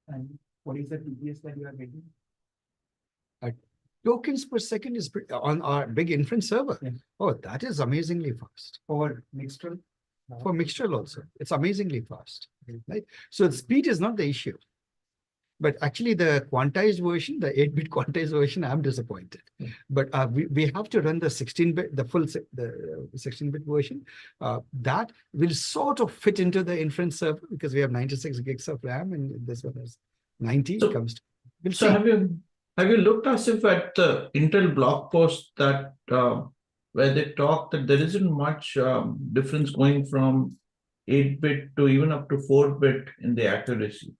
And what is the TPS that you are getting? Tokens per second is on our big inference server. Yeah. Oh, that is amazingly fast. For Mixtral? For Mixtral also, it's amazingly fast. Right? So the speed is not the issue. But actually the quantized version, the 8-bit quantized version, I'm disappointed. But we have to run the 16-bit, the 16-bit version. That will sort of fit into the inference server because we have 96 gigs of RAM and this one is 90. So- Comes to. We'll So see. have you looked as if at the Intel blog post that where they talk that there isn't much difference going from 8-bit to even up to 4-bit in the accuracy?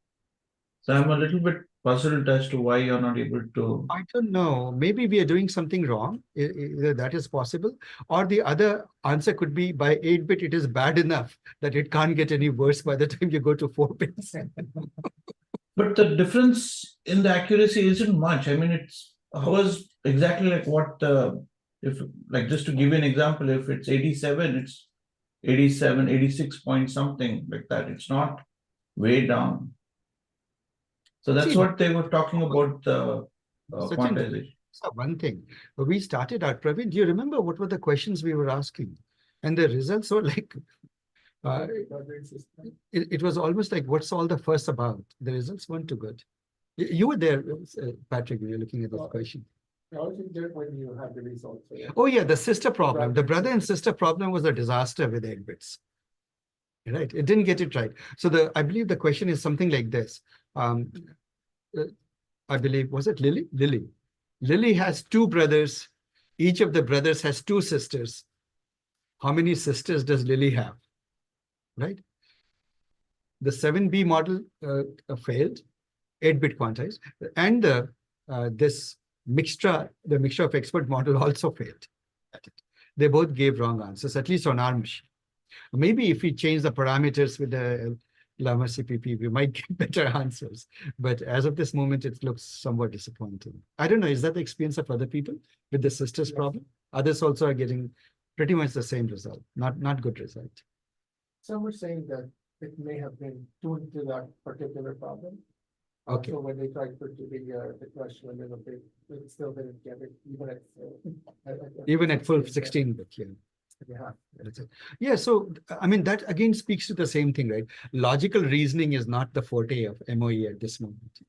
So I'm a little bit puzzled as to why you're not able to. I don't know. Maybe we are doing something wrong. Either that is possible. Or the other answer could be by 8-bit, it is bad enough that it can't get any worse by the time you go to 4-bits. But the difference in the accuracy isn't much. I mean, it's ours exactly like what if like just to give you an example, if it's 87, it's 87, 86 point something like that. It's not way down. So that's See, what they were talking about Sachin, quantization. so one thing, we started out, Praveen, do you remember what were the questions we were asking? And the results were like Quadrant system. It was almost like, what's all the fuss about? The results weren't too good. You were there, Patrick, when you're looking at this Well, question. I was there when you have the results. So yeah. Oh, yeah, the sister problem, the Brother and brother and sister problem was a disaster with 8 bits. Right, it didn't get it right. So I believe the question is something like this. Uh, I believe, was it Lily? Lily. Lily has 2 brothers. Each of the brothers has 2 sisters. How many sisters does Lily have? Right? The 7B model failed, 8-bit quantized, and this the mixture of expert model also failed at it. They both gave wrong answers, at least on our machine. Maybe if we change the parameters with the Llama CPP, we might get better answers. But as of this moment, it looks somewhat disappointing. I don't know, is that the experience of other people with the sisters Yes. problem? Others also are getting pretty much the same result, not good result. Some were saying that it may have been tuned to that particular problem. Okay. So when they tried to do the question a little bit, it still didn't get it, even at. Even at full 16, 16-bit, yeah. Yeah. That's it. Yeah, so I mean, that again speaks to the same thing, right? Logical reasoning is not the forte of MOE at this moment.